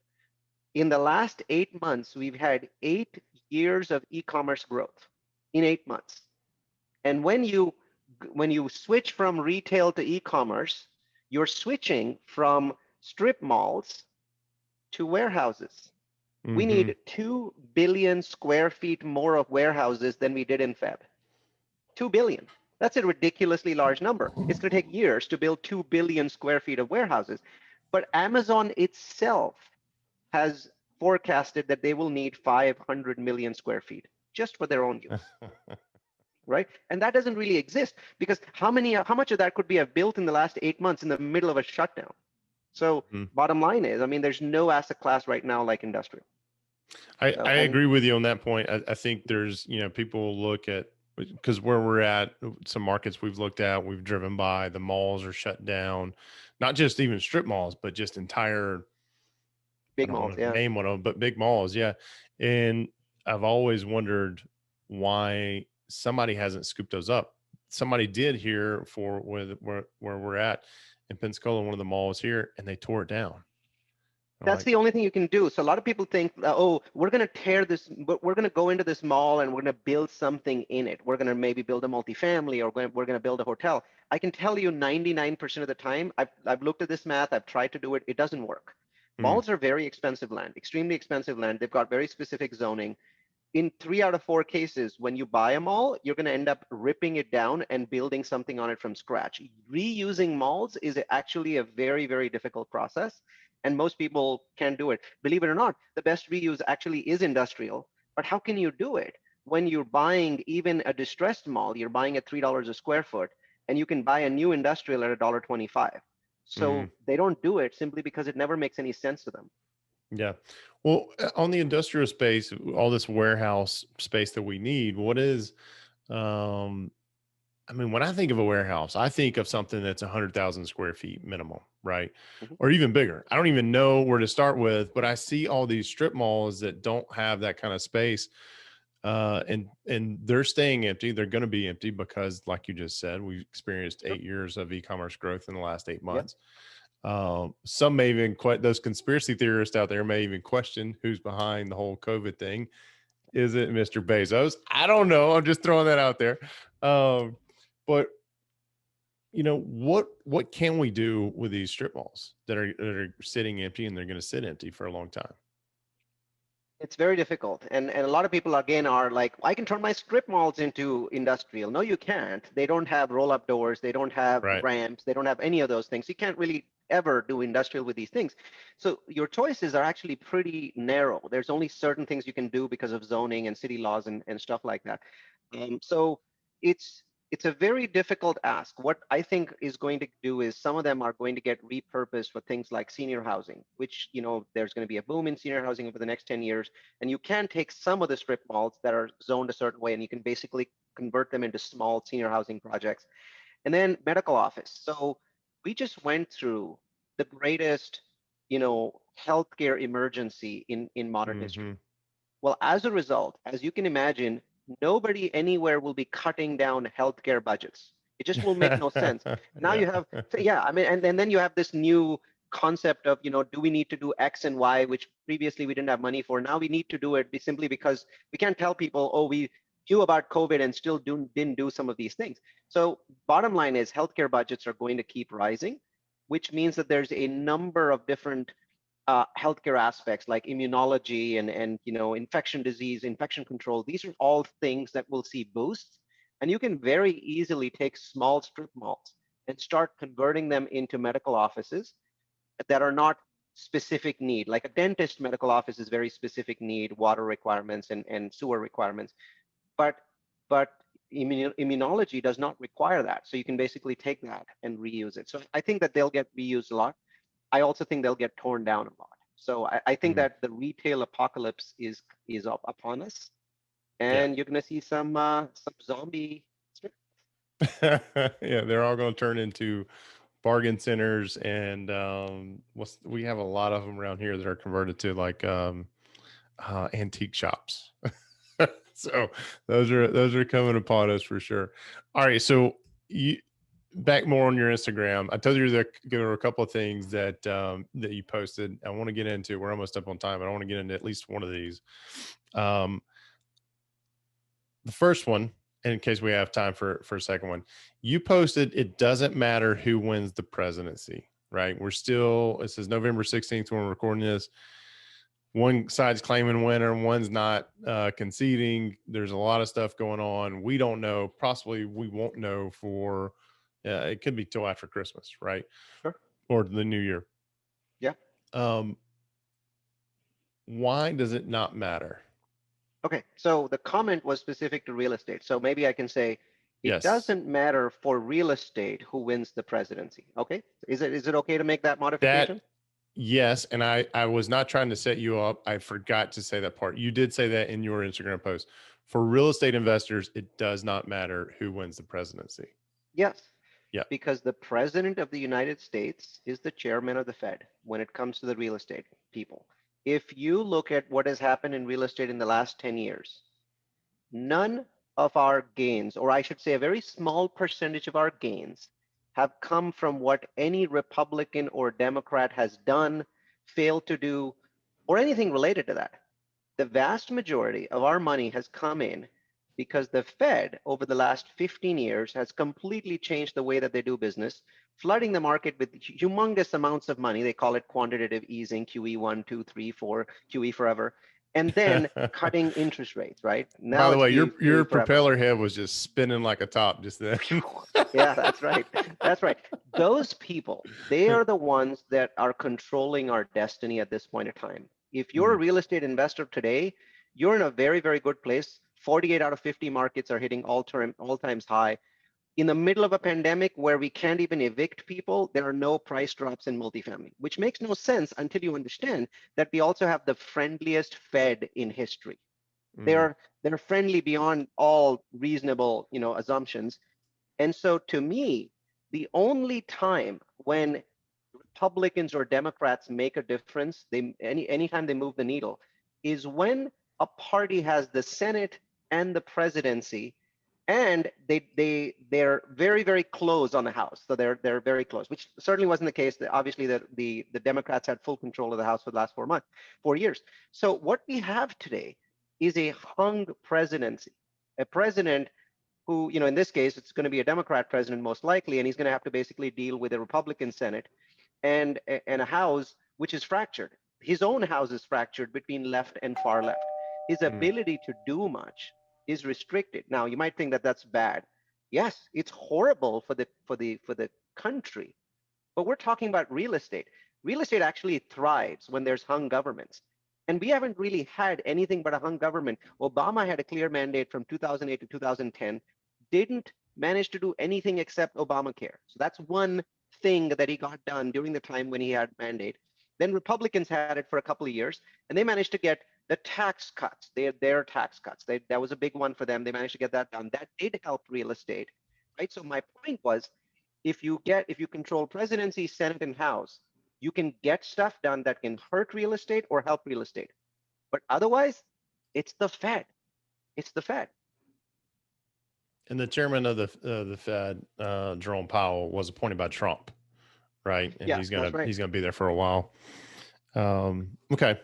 In the last 8 months, we've had 8 years of e-commerce growth in 8 months. And when you switch from retail to e-commerce, you're switching from strip malls to warehouses. We hmm. need 2 billion square feet more of warehouses than we did in Feb. 2 billion. That's a ridiculously large number. It's going to take years to build 2 billion square feet of warehouses. But Amazon itself has forecasted that they will need 500 million square feet just for their own use, right? And that doesn't really exist because how much of that could be have built in the last 8 months in the middle of a shutdown? So Mm. bottom line is, I mean, there's no asset class right now like industrial. I So, and agree with you on that point. I think there's, people look at, because where we're at, some markets we've looked at, we've driven by, the malls are shut down, not just even strip malls, but just entire, I big don't malls, want to yeah. name one of them, but big malls. Yeah. And I've always wondered why somebody hasn't scooped those up. Somebody did here for where we're at in Pensacola, one of the malls here, and they tore it down. I'm That's like, the only thing you can do. So a lot of people think, oh, we're going to tear this, we're going to go into this mall and we're going to build something in it. We're going to maybe build a multifamily or we're going to build a hotel. I can tell you 99% of the time, I've looked at this math, I've tried to do it, it doesn't work. hmm, Malls are very expensive land, extremely expensive land. They've got very specific zoning. in 3 out of 4 cases, when you buy a mall, you're going to end up ripping it down and building something on it from scratch. Reusing malls is actually a very, very difficult process, and most people can't do it. Believe it or not, the best reuse actually is industrial. But how can you do it when you're buying even a distressed mall? You're buying at $3 a square foot, and you can buy a new industrial at $1.25. Mhm. So they don't do it simply because it never makes any sense to them. Yeah. Well, on the industrial space, all this warehouse space that we need, what is, um, I mean, when I think of a warehouse, I think of something that's 100,000 square feet minimum, right? Mhm. Or even bigger. I don't even know where to start with, but I see all these strip malls that don't have that kind of space, and they're staying empty. They're going to be empty because, like you just said, we've experienced Sure. 8 years of e-commerce growth in the last eight Yeah. months. Some may even those conspiracy theorists out there may even question who's behind the whole COVID thing. Is it Mr. Bezos? I don't know. I'm just throwing that out there. But what can we do with these strip malls that are sitting empty, and they're going to sit empty for a long time? It's very difficult. And a lot of people again are like, I can turn my strip malls into industrial. No, you can't. They don't have roll-up doors, they don't have Right. ramps, they don't have any of those things. You can't really ever do industrial with these things. So your choices are actually pretty narrow. There's only certain things you can do because of zoning and city laws and stuff like that. So it's it's a very difficult ask. What I think is going to do is some of them are going to get repurposed for things like senior housing, which, there's going to be a boom in senior housing over the next 10 years. And you can take some of the strip malls that are zoned a certain way and you can basically convert them into small senior housing projects. And then medical office. So we just went through the greatest, healthcare emergency in modern history. Hmm. Well, as a result, as you can imagine, nobody anywhere will be cutting down healthcare budgets. It just will make no sense. Now Yeah. you have, so yeah, I mean, and then you have this new concept of, do we need to do X and Y, which previously we didn't have money for. Now we need to do it simply because we can't tell people, oh, we knew about COVID and still didn't do some of these things. So bottom line is healthcare budgets are going to keep rising, which means that there's a number of different healthcare aspects like immunology and infection disease, infection control. These are all things that will see boosts, and you can very easily take small strip malls and start converting them into medical offices that are not specific need. Like a dentist medical office is very specific need, water requirements and sewer requirements, but but immunology does not require that. So you can basically take that and reuse it. So I think that they'll get reused a lot. I also think they'll get torn down a lot. So I think Mm. that the retail apocalypse is up upon us, Yeah. and you're going to see some zombie. Yeah, they're all going to turn into bargain centers, and we have a lot of them around here that are converted to like antique shops. So those are coming upon us for sure. All right, so you back more on your Instagram. I told you there were a couple of things that you posted. I want to get into. We're almost up on time, but I want to get into at least one of these. Um, the first one, in case we have time for a second one, you posted, it doesn't matter who wins the presidency, right? It says November 16th when we're recording this. One side's claiming winner, one's not conceding. There's a lot of stuff going on. We don't know. Possibly we won't know for, it could be till after Christmas, right? Sure. Or the new year. Yeah. Um, why does it not matter? Okay. So the comment was specific to real estate. So maybe I can say it Yes. doesn't matter for real estate who wins the presidency. Okay. Is it okay to make that That modification? Yes, and I was not trying to set you up. I forgot to say that part. You did say that in your Instagram post. For real estate investors, it does not matter who wins the presidency. Yes. Yeah. Because the president of the United States is the chairman of the Fed when it comes to the real estate people. If you look at what has happened in real estate in the last 10 years, none of our gains, or I should say a very small percentage of our gains, have come from what any Republican or Democrat has done, failed to do, or anything related to that. The vast majority of our money has come in because the Fed over the last 15 years has completely changed the way that they do business, flooding the market with humongous amounts of money. They call it quantitative easing, QE1, 2, 3, 4, QE forever. and then cutting interest rates, right? By Now the it's way, be your forever. propeller head was just spinning like a top just then. Yeah, that's right. That's right. Those people, they are the ones that are controlling our destiny at this point of time. If you're a Mm, real estate investor today, you're in a very, very good place. 48 out of 50 markets are hitting all times high. In the middle of a pandemic where we can't even evict people, there are no price drops in multifamily, which makes no sense until you understand that we also have the friendliest Fed in history. mm, They're friendly beyond all reasonable, assumptions. And so to me, the only time when Republicans or Democrats make a difference, anytime they move the needle, is when a party has the Senate and the presidency, and they're very, very close on the House. So they're very close, which certainly wasn't the case. Obviously, the Democrats had full control of the House for the last 4 years. So what we have today is a hung presidency, a president who, in this case, it's going to be a Democrat president most likely, and he's going to have to basically deal with a Republican Senate and a House which is fractured. His own House is fractured between left and far left. His mm. ability to do much is restricted. Now, you might think that that's bad. Yes, it's horrible for the country, but we're talking about real estate. Real estate actually thrives when there's hung governments. And we haven't really had anything but a hung government. Obama had a clear mandate from 2008 to 2010, didn't manage to do anything except Obamacare. So that's one thing that he got done during the time when he had mandate. Then Republicans had it for a couple of years, and they managed to get the tax cuts, their tax cuts. That was a big one for them. They managed to get that done. That did help real estate, right? So my point was, if you control presidency, Senate, and House, you can get stuff done that can hurt real estate or help real estate. But otherwise, it's the Fed. It's the Fed. And the chairman of the Fed, Jerome Powell, was appointed by Trump, right? And Yeah, that's right. he's gonna be there for a while. Okay,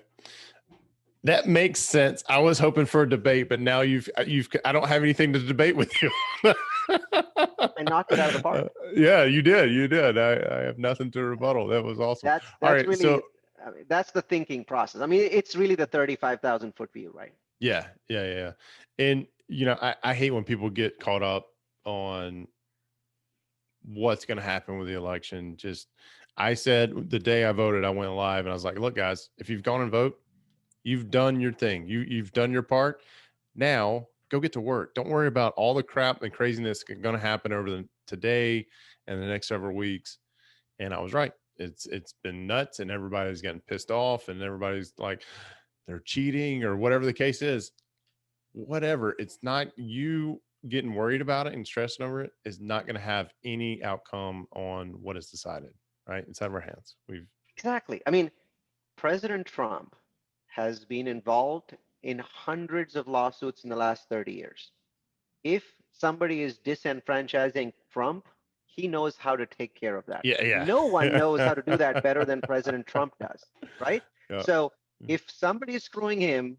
that makes sense. I was hoping for a debate, but now you've I don't have anything to debate with you. I knocked it out of the park. Yeah, you did. I have nothing to rebuttal. That was awesome. All That's right, really, so I mean, that's the thinking process. I mean, it's really the 35,000 foot view, right? yeah. And I hate when people get caught up on what's going to happen with the election. Just I said the day I voted, I went live and I was like, look, guys, if you've gone and vote, you've done your thing. You've done your part. Now go get to work. Don't worry about all the crap and craziness going to happen over today and the next several weeks. And I was right. It's been nuts, and everybody's getting pissed off, and everybody's like they're cheating or whatever the case is. Whatever. It's not you getting worried about it and stressing over it is not going to have any outcome on what is decided. Right? It's out of our hands. Exactly. I mean, President Trump has been involved in hundreds of lawsuits in the last 30 years. If somebody is disenfranchising Trump, he knows how to take care of that. Yeah. No one knows how to do that better than President Trump does, right? Yeah. So if somebody is screwing him,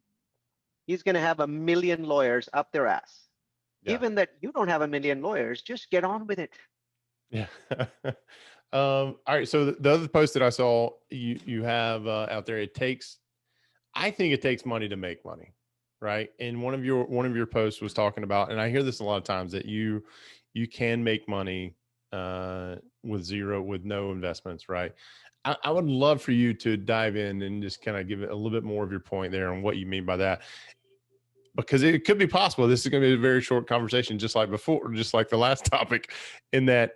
he's going to have a million lawyers up their ass. Yeah. Given that you don't have a million lawyers, just get on with it. Yeah. All right. So the other post that I saw you have out there, I think it takes money to make money, right? And one of your posts was talking about, and I hear this a lot of times, that you can make money with no investments, right? I would love for you to dive in and just kind of give it a little bit more of your point there on what you mean by that, because it could be possible. This is going to be a very short conversation, just like before, just like the last topic, in that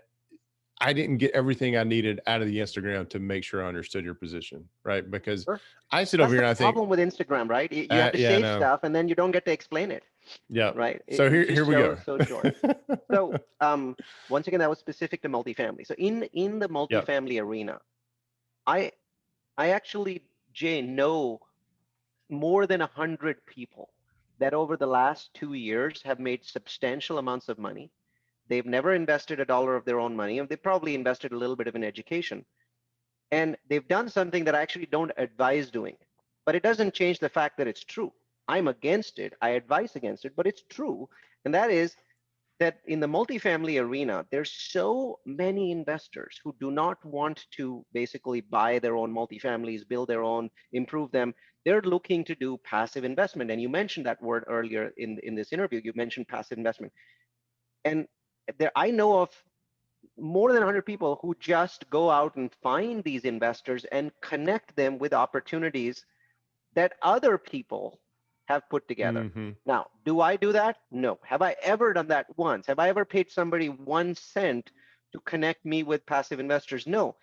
I didn't get everything I needed out of the Instagram to make sure I understood your position, right? Because Sure. I sit over That's here the and I think, problem with Instagram, right? You have to yeah, say no, stuff and then you don't get to explain it, yeah. right? So It's here just we go. so short. So once again, that was specific to multifamily. So in the Yep. multifamily arena, I I actually, Jay, know more than 100 people that over the last 2 years have made substantial amounts of money. They've never invested a dollar of their own money, and they probably invested a little bit of an education. And they've done something that I actually don't advise doing, but it doesn't change the fact that it's true. I'm against it. I advise against it, but it's true. And that is, that in the multifamily arena, there's so many investors who do not want to basically buy their own multifamilies, build their own, improve them. They're looking to do passive investment. And you mentioned that word earlier in this interview. You mentioned passive investment. And there, I know of more than 100 people who just go out and find these investors and connect them with opportunities that other people have put together. Hmm. Now, do I do that? No. Have I ever done that once? Have I ever paid somebody 1 cent to connect me with passive investors? No.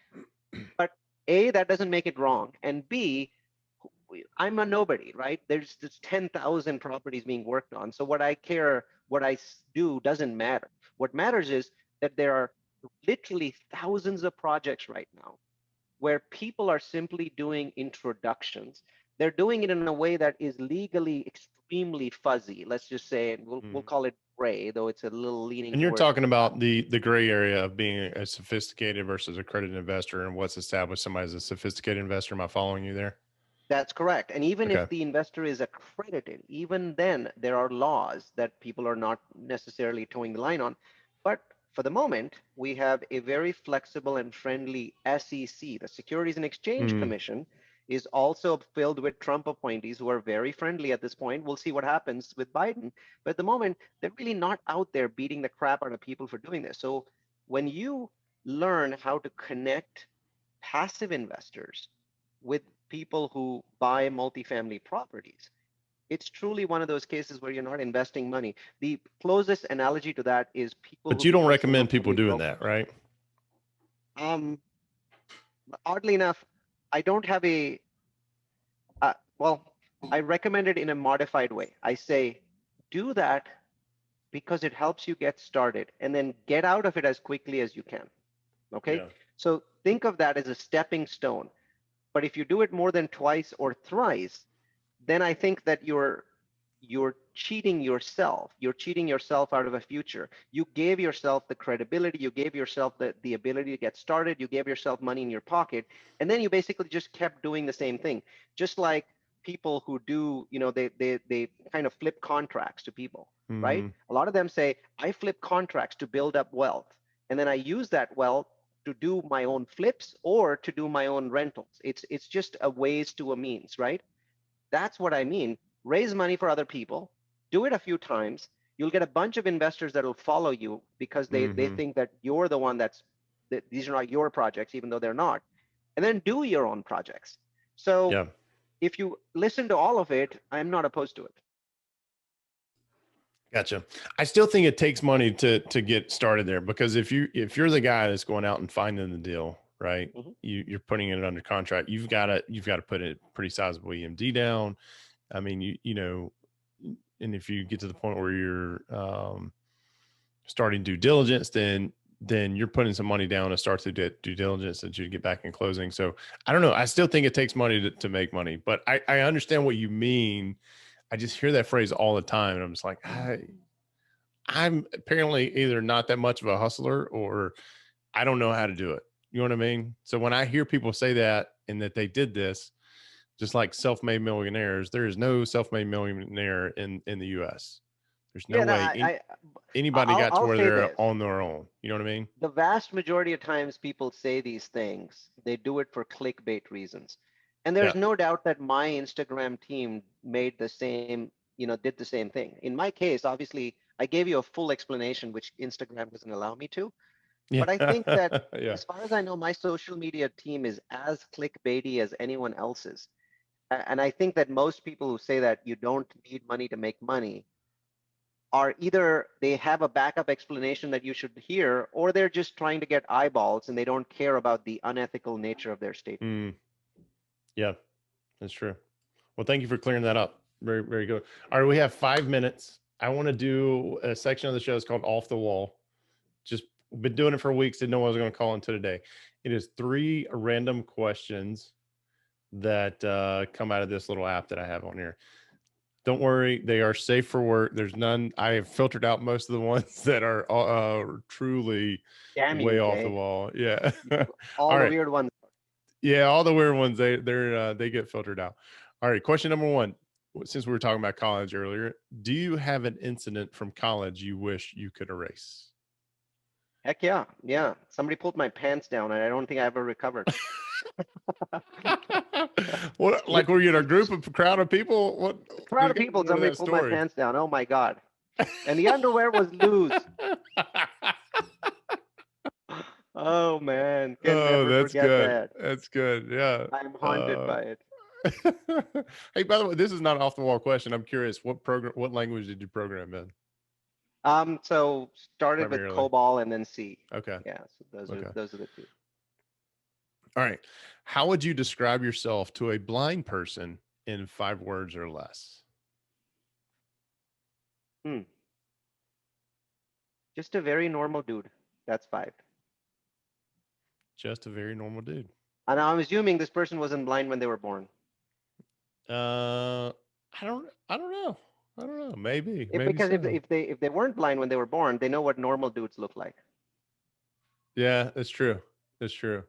But A, that doesn't make it wrong. And B, I'm a nobody, right? There's 10,000 properties being worked on. So what I care, what I do doesn't matter. What matters is that there are literally thousands of projects right now where people are simply doing introductions. They're doing it in a way that is legally extremely fuzzy. Let's just say, and we'll Hmm. call it gray, though it's a little leaning And you're towards. talking about the gray area of being a sophisticated versus accredited investor, and what's established somebody as a sophisticated investor. Am I following you there? That's correct. And even Okay. if the investor is accredited, even then there are laws that people are not necessarily towing the line on. But for the moment, we have a very flexible and friendly SEC. The Securities and Exchange Mm. Commission is also filled with Trump appointees who are very friendly at this point. We'll see what happens with Biden. But at the moment, they're really not out there beating the crap out of people for doing this. So when you learn how to connect passive investors with people who buy multifamily properties, it's truly one of those cases where you're not investing money. The closest analogy to that is people But who you don't become recommend single people family doing that, brokers. right? Um, Oddly enough, I don't have a, well, I recommend it in a modified way. I say, do that because it helps you get started and then get out of it as quickly as you can. Okay. Yeah. So think of that as a stepping stone. But if you do it more than twice or thrice, then I think that you're cheating yourself. You're cheating yourself out of a future. You gave yourself the credibility, you gave yourself the ability to get started, you gave yourself money in your pocket, and then you basically just kept doing the same thing. Just like people who do, they kind of flip contracts to people, right? Hmm. A lot of them say, I flip contracts to build up wealth, and then I use that wealth to do my own flips or to do my own rentals. It's just a ways to a means, right? That's what I mean. Raise money for other people, do it a few times. You'll get a bunch of investors that will follow you because they Hmm. think that you're the one that these are not your projects, even though they're not. And then do your own projects. So Yeah. if you listen to all of it, I'm not opposed to it. Gotcha. I still think it takes money to get started there, because if you're the guy that's going out and finding the deal, right? Mhm. You're putting it under contract. You've got to put a pretty sizable EMD down. I mean, and if you get to the point where you're starting due diligence, then you're putting some money down to start the due diligence that you get back in closing. So I don't know. I still think it takes money to make money, but I understand what you mean. I just hear that phrase all the time, and I'm just like, I'm apparently either not that much of a hustler, or I don't know how to do it. You know what I mean? So when I hear people say that and that they did this, just like self-made millionaires, there is no self-made millionaire in the US. There's no Yeah, way anybody got to I'll where say they're this. on their own. You know what I mean? The vast majority of times people say these things, they do it for clickbait reasons. And there's Yeah. no doubt that my Instagram team made the same, did the same thing. In my case, obviously, I gave you a full explanation, which Instagram doesn't allow me to. Yeah. But I think that Yeah. as far as I know, my social media team is as clickbaity as anyone else's. And I think that most people who say that you don't need money to make money are either they have a backup explanation that you should hear, or they're just trying to get eyeballs and they don't care about the unethical nature of their statement. Mm, yeah, that's true. Well, thank you for clearing that up. Very, very good. All right, we have 5 minutes. I want to do a section of the show. It's called Off the Wall. Just been doing it for weeks. Didn't know what I was going to call into today. It is 3 random questions that come out of this little app that I have on here. Don't worry, they are safe for work. There's none. I have filtered out most of the ones that are truly Damn way you, off the Jay. wall. Yeah. All All the right. weird ones. Yeah, all the weird ones they get filtered out. All right. Question number 1. since we were talking about college earlier, do you have an incident from college you wish you could erase? Heck yeah, yeah. Somebody pulled my pants down, and I don't think I ever recovered. What, like, were you in a group of crowd of people? What? A crowd There's of got to be people, more to somebody that pulled my story. pants down. Oh my God. And the underwear was loose. Oh man, can Oh, never that's forget good. that. That's good. Yeah. I'm haunted Uh, by it. hey, by the way, this is not an off the wall question. I'm curious, what language did you program in So started with primarily? COBOL and then C. Okay. Yeah, so Okay. those are the two. All right. How would you describe yourself to a blind person in 5 words or less? Hmm. Just a very normal dude. That's 5. Just a very normal dude. And I'm assuming this person wasn't blind when they were born. Uh, I don't know. I don't know. Maybe Because so. if they weren't blind when they were born, they know what normal dudes look like. Yeah, that's true. That's true.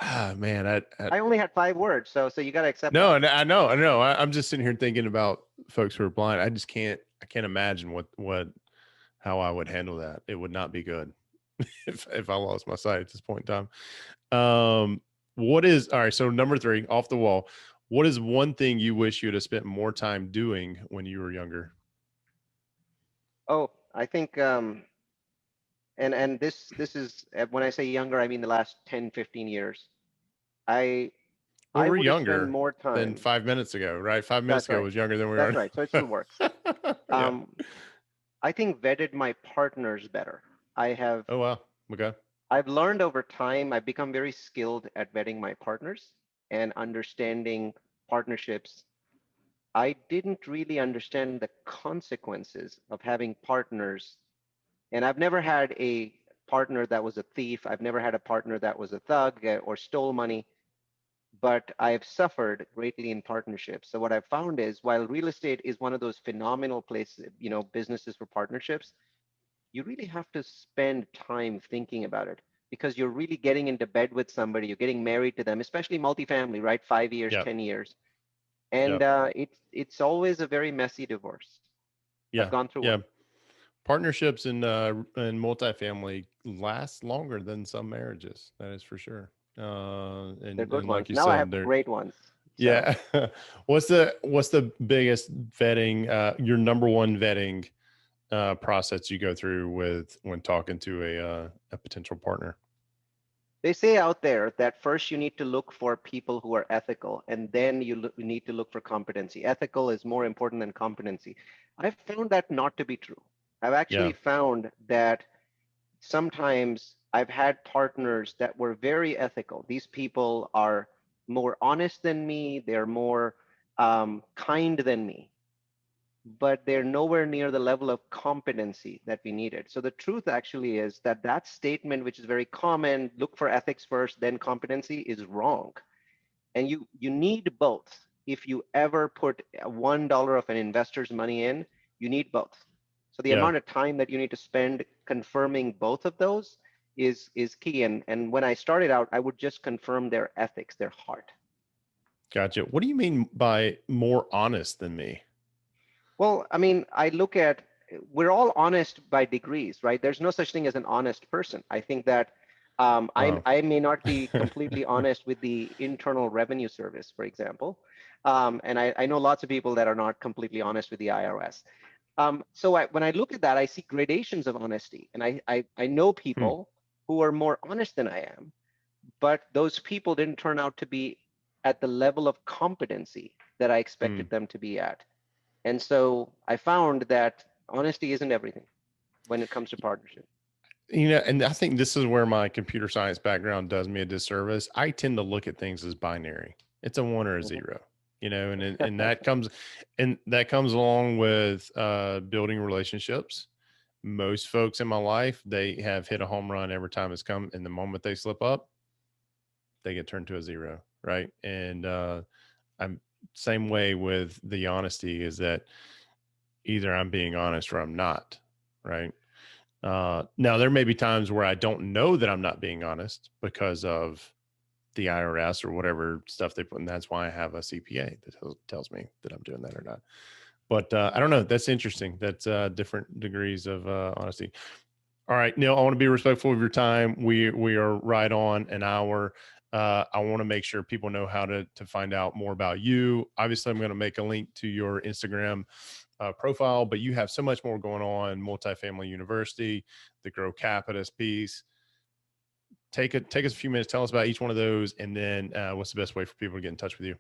Ah, man, I only had 5 words, so you got to accept no, that. I know. I'm just sitting here thinking about folks who are blind. I can't imagine how I would handle that. It would not be good if I lost my sight at this point in time. What is all right? So number 3, off the wall. What is one thing you wish you'd have spent more time doing when you were younger? Oh, I think and this is when I say younger, I mean the last 10, 15 years. I Well, I we're would have spent younger more than time. 5 minutes ago, right? 5 minutes That's ago right. was younger than we That's are. right. So it still works. Yeah. Um, I think vetted my partners better. I have Oh wow. Okay. I've learned over time, I've become very skilled at vetting my partners and understanding partnerships. I didn't really understand the consequences of having partners. And I've never had a partner that was a thief. I've never had a partner that was a thug or stole money, but I've suffered greatly in partnerships. So what I've found is while real estate is one of those phenomenal places, businesses for partnerships, you really have to spend time thinking about it because you're really getting into bed with somebody, you're getting married to them, especially multifamily, right? 5 years, Yep. 10 years. And Yep. it's always a very messy divorce. I've Yeah. gone through Yeah. one. Partnerships in multifamily last longer than some marriages. That is for sure. They're good And like ones. you Now I said, have they're great ones. So yeah. What's the biggest vetting? Your number one vetting process you go through with when talking to a potential partner? they say out there that first you need to look for people who are ethical, and then you need to look for competency. Ethical is more important than competency. I've found that not to be true. I've actually Yeah. found that sometimes I've had partners that were very ethical. These people are more honest than me, they're more kind than me, but they're nowhere near the level of competency that we needed. So the truth actually is that that statement, which is very common, look for ethics first, then competency, is wrong. And you need both. If you ever put $1 of an investor's money in, you need both. So the Yeah. amount of time that you need to spend confirming both of those is key. And when I started out, I would just confirm their ethics, their heart. Gotcha. What do you mean by more honest than me? Well, I mean, I look at we're all honest by degrees, right? There's no such thing as an honest person. I think that Oh. I may not be completely honest with the Internal Revenue Service, for example, and I know lots of people that are not completely honest with the IRS. When I look at that, I see gradations of honesty, and I know Hmm. people who are more honest than I am, but those people didn't turn out to be at the level of competency that I Hmm. expected them to be at. And so I found that honesty isn't everything when it comes to partnership. And I think this is where my computer science background does me a disservice. I tend to look at things as binary. It's a one or a Mhm. zero, and that comes along with building relationships. Most folks in my life, they have hit a home run every time it's come. And the moment they slip up, they get turned to a zero, right? And I'm same way with the honesty is that either I'm being honest or I'm not, right? Now there may be times where I don't know that I'm not being honest because of the IRS or whatever stuff they put. And that's why I have a CPA that tells me that I'm doing that or not. But I don't know. That's interesting. That's different degrees of honesty. All right, Neal, I want to be respectful of your time. We are right on an hour. I want to make sure people know how to find out more about you. Obviously, I'm going to make a link to your Instagram profile, but you have so much more going on. Multifamily University, the Grocapitus piece. Take us a few minutes. Tell us about each one of those, and then what's the best way for people to get in touch with you?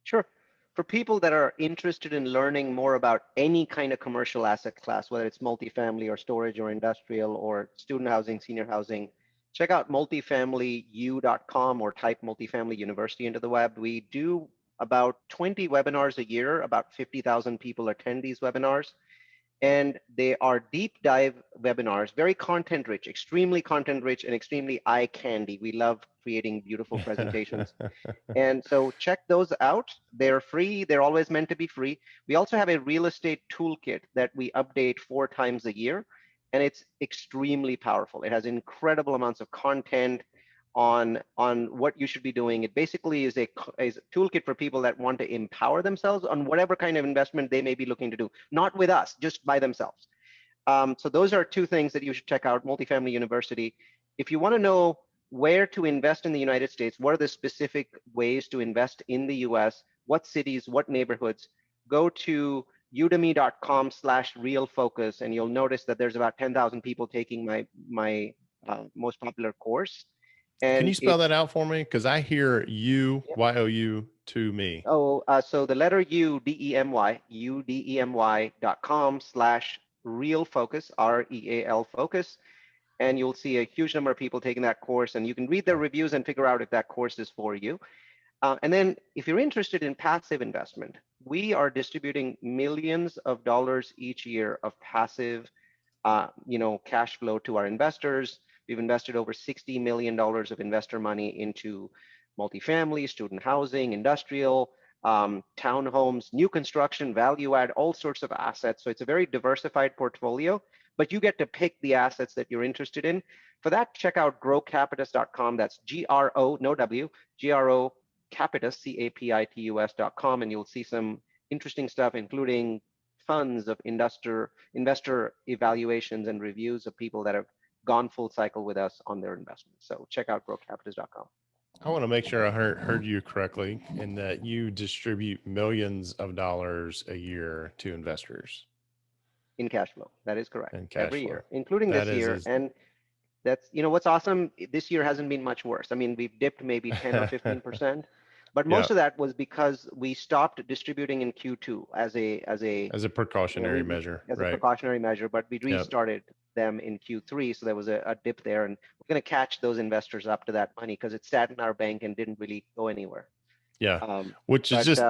Sure. For people that are interested in learning more about any kind of commercial asset class, whether it's multifamily or storage or industrial or student housing, senior housing, check out multifamilyu.com or type multifamily university into the web. We do about 20 webinars a year. About 50,000 people attend these webinars. And they are deep dive webinars, very content rich, extremely content rich, and extremely eye candy. We love creating beautiful presentations. And so check those out. They're free. They're always meant to be free. We also have a real estate toolkit that we update 4 times a year, and it's extremely powerful. It has incredible amounts of content on what you should be doing. It basically is a toolkit for people that want to empower themselves on whatever kind of investment they may be looking to do, not with us, just by themselves. So those are 2 things that you should check out, Multifamily University. If you want to know where to invest in the United States, what are the specific ways to invest in the US, what cities, what neighborhoods, go to udemy.com/realfocus, and you'll notice that there's about 10,000 people taking my most popular course. Can And you spell that out for me? Because I hear YOU to me. so the letter udemy.com/real focus, REAL focus, and you'll see a huge number of people taking that course, and you can read their reviews and figure out if that course is for you. And then if you're interested in passive investment, we are distributing millions of dollars each year of passive cash flow to our investors. We've invested over $60 million of investor money into multifamily, student housing, industrial, townhomes, new construction, value add, all sorts of assets. So it's a very diversified portfolio, but you get to pick the assets that you're interested in. For that, check out grocapitus.com. That's GRO, no W, GRO Capitus, CAPITUS.com, and you'll see some interesting stuff, including tons of investor evaluations and reviews of people that have gone full cycle with us on their investments. So check out grocapitus.com. I want to make sure I heard you correctly in that you distribute millions of dollars a year to investors In cash flow. That is correct. in cash Every flow. year, including That this year. And that's, what's awesome, this year hasn't been much worse. I mean, we've dipped maybe 10 or 15%, but most of that was because we stopped distributing in Q2 as a precautionary measure, as a right? precautionary measure, but we restarted them in Q3, so there was a dip there, and we're going to catch those investors up to that money because it sat in our bank and didn't really go anywhere. Yeah, which is just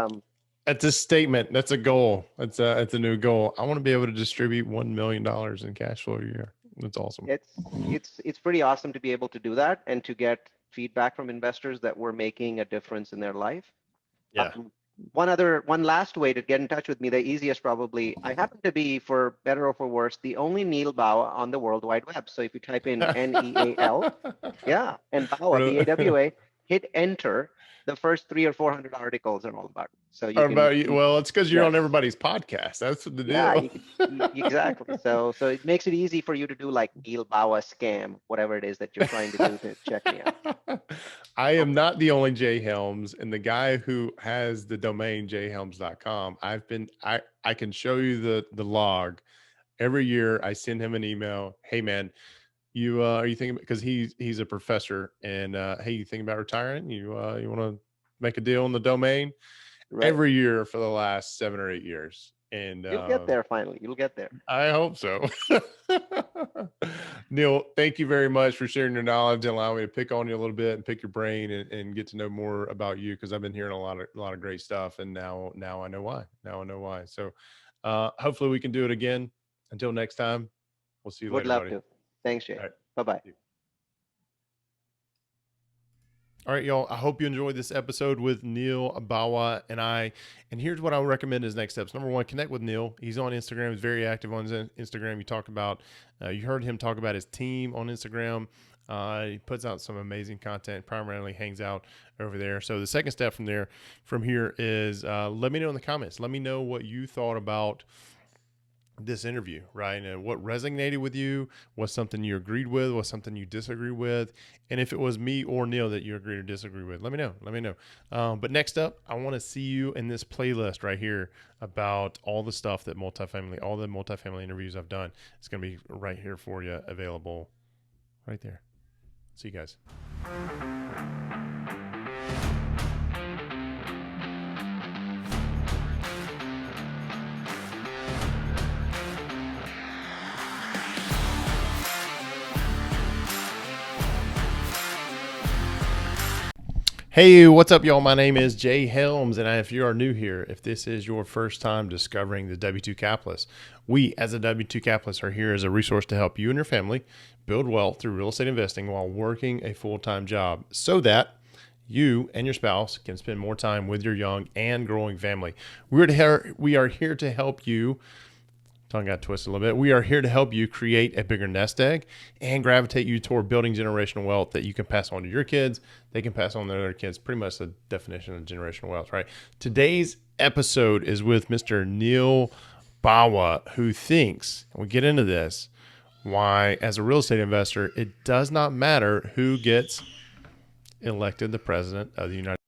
that's a statement. That's a goal. It's a new goal. I want to be able to distribute $1 million in cash flow a year. That's awesome. It's pretty awesome to be able to do that and to get feedback from investors that we're making a difference in their life. Yeah. One last way to get in touch with me, the easiest probably, I happen to be, for better or for worse, the only Neal Bawa on the World Wide Web. So if you type in NEAL, and Bawa, BAWA, hit enter, the first 300 or 400 articles are all about it. So you can, well, it's because you're on everybody's podcast. That's the deal. Yeah, exactly. So it makes it easy for you to do like Neal Bawa scam, whatever it is that you're trying to do to check me out. I am not the only Jay Helms, and the guy who has the domain jhelms.com. I can show you the log. Every year I send him an email. Hey man, are you thinking, because he's a professor, and hey, you thinking about retiring? You want to make a deal on the domain? Right. Every year for the last 7 or 8 years. And you'll get there finally. You'll get there. I hope so. Neal, thank you very much for sharing your knowledge and allowing me to pick on you a little bit and pick your brain and get to know more about you, because I've been hearing a lot of great stuff, and now I know why. So hopefully we can do it again. Until next time, we'll see you later. Would love to. Thanks, Jay. Right. Bye-bye. All right, y'all. I hope you enjoyed this episode with Neal Bawa and I. And here's what I would recommend as next steps. Number one, connect with Neal. He's on Instagram. He's very active on Instagram. You heard him talk about his team on Instagram. He puts out some amazing content, primarily hangs out over there. So the second step from here is let me know in the comments. Let me know what you thought about this interview, right? And what resonated with you, was something you agreed with, was something you disagreed with. And if it was me or Neal that you agreed or disagree with, let me know. Let me know. But next up, I want to see you in this playlist right here about all the stuff that all the multifamily interviews I've done. It's going to be right here for you, available right there. See you guys. Hey, what's up, y'all? My name is Jay Helms, and if you are new here, if this is your first time discovering the W2 Capitalist, we as a W2 Capitalist are here as a resource to help you and your family build wealth through real estate investing while working a full-time job so that you and your spouse can spend more time with your young and growing family. We are here to help you. Tongue got twisted a little bit. We are here to help you create a bigger nest egg and gravitate you toward building generational wealth that you can pass on to your kids. They can pass on to their kids. Pretty much the definition of generational wealth, right? Today's episode is with Mr. Neal Bawa, who thinks, and we get into this, why as a real estate investor, it does not matter who gets elected the president of the United States.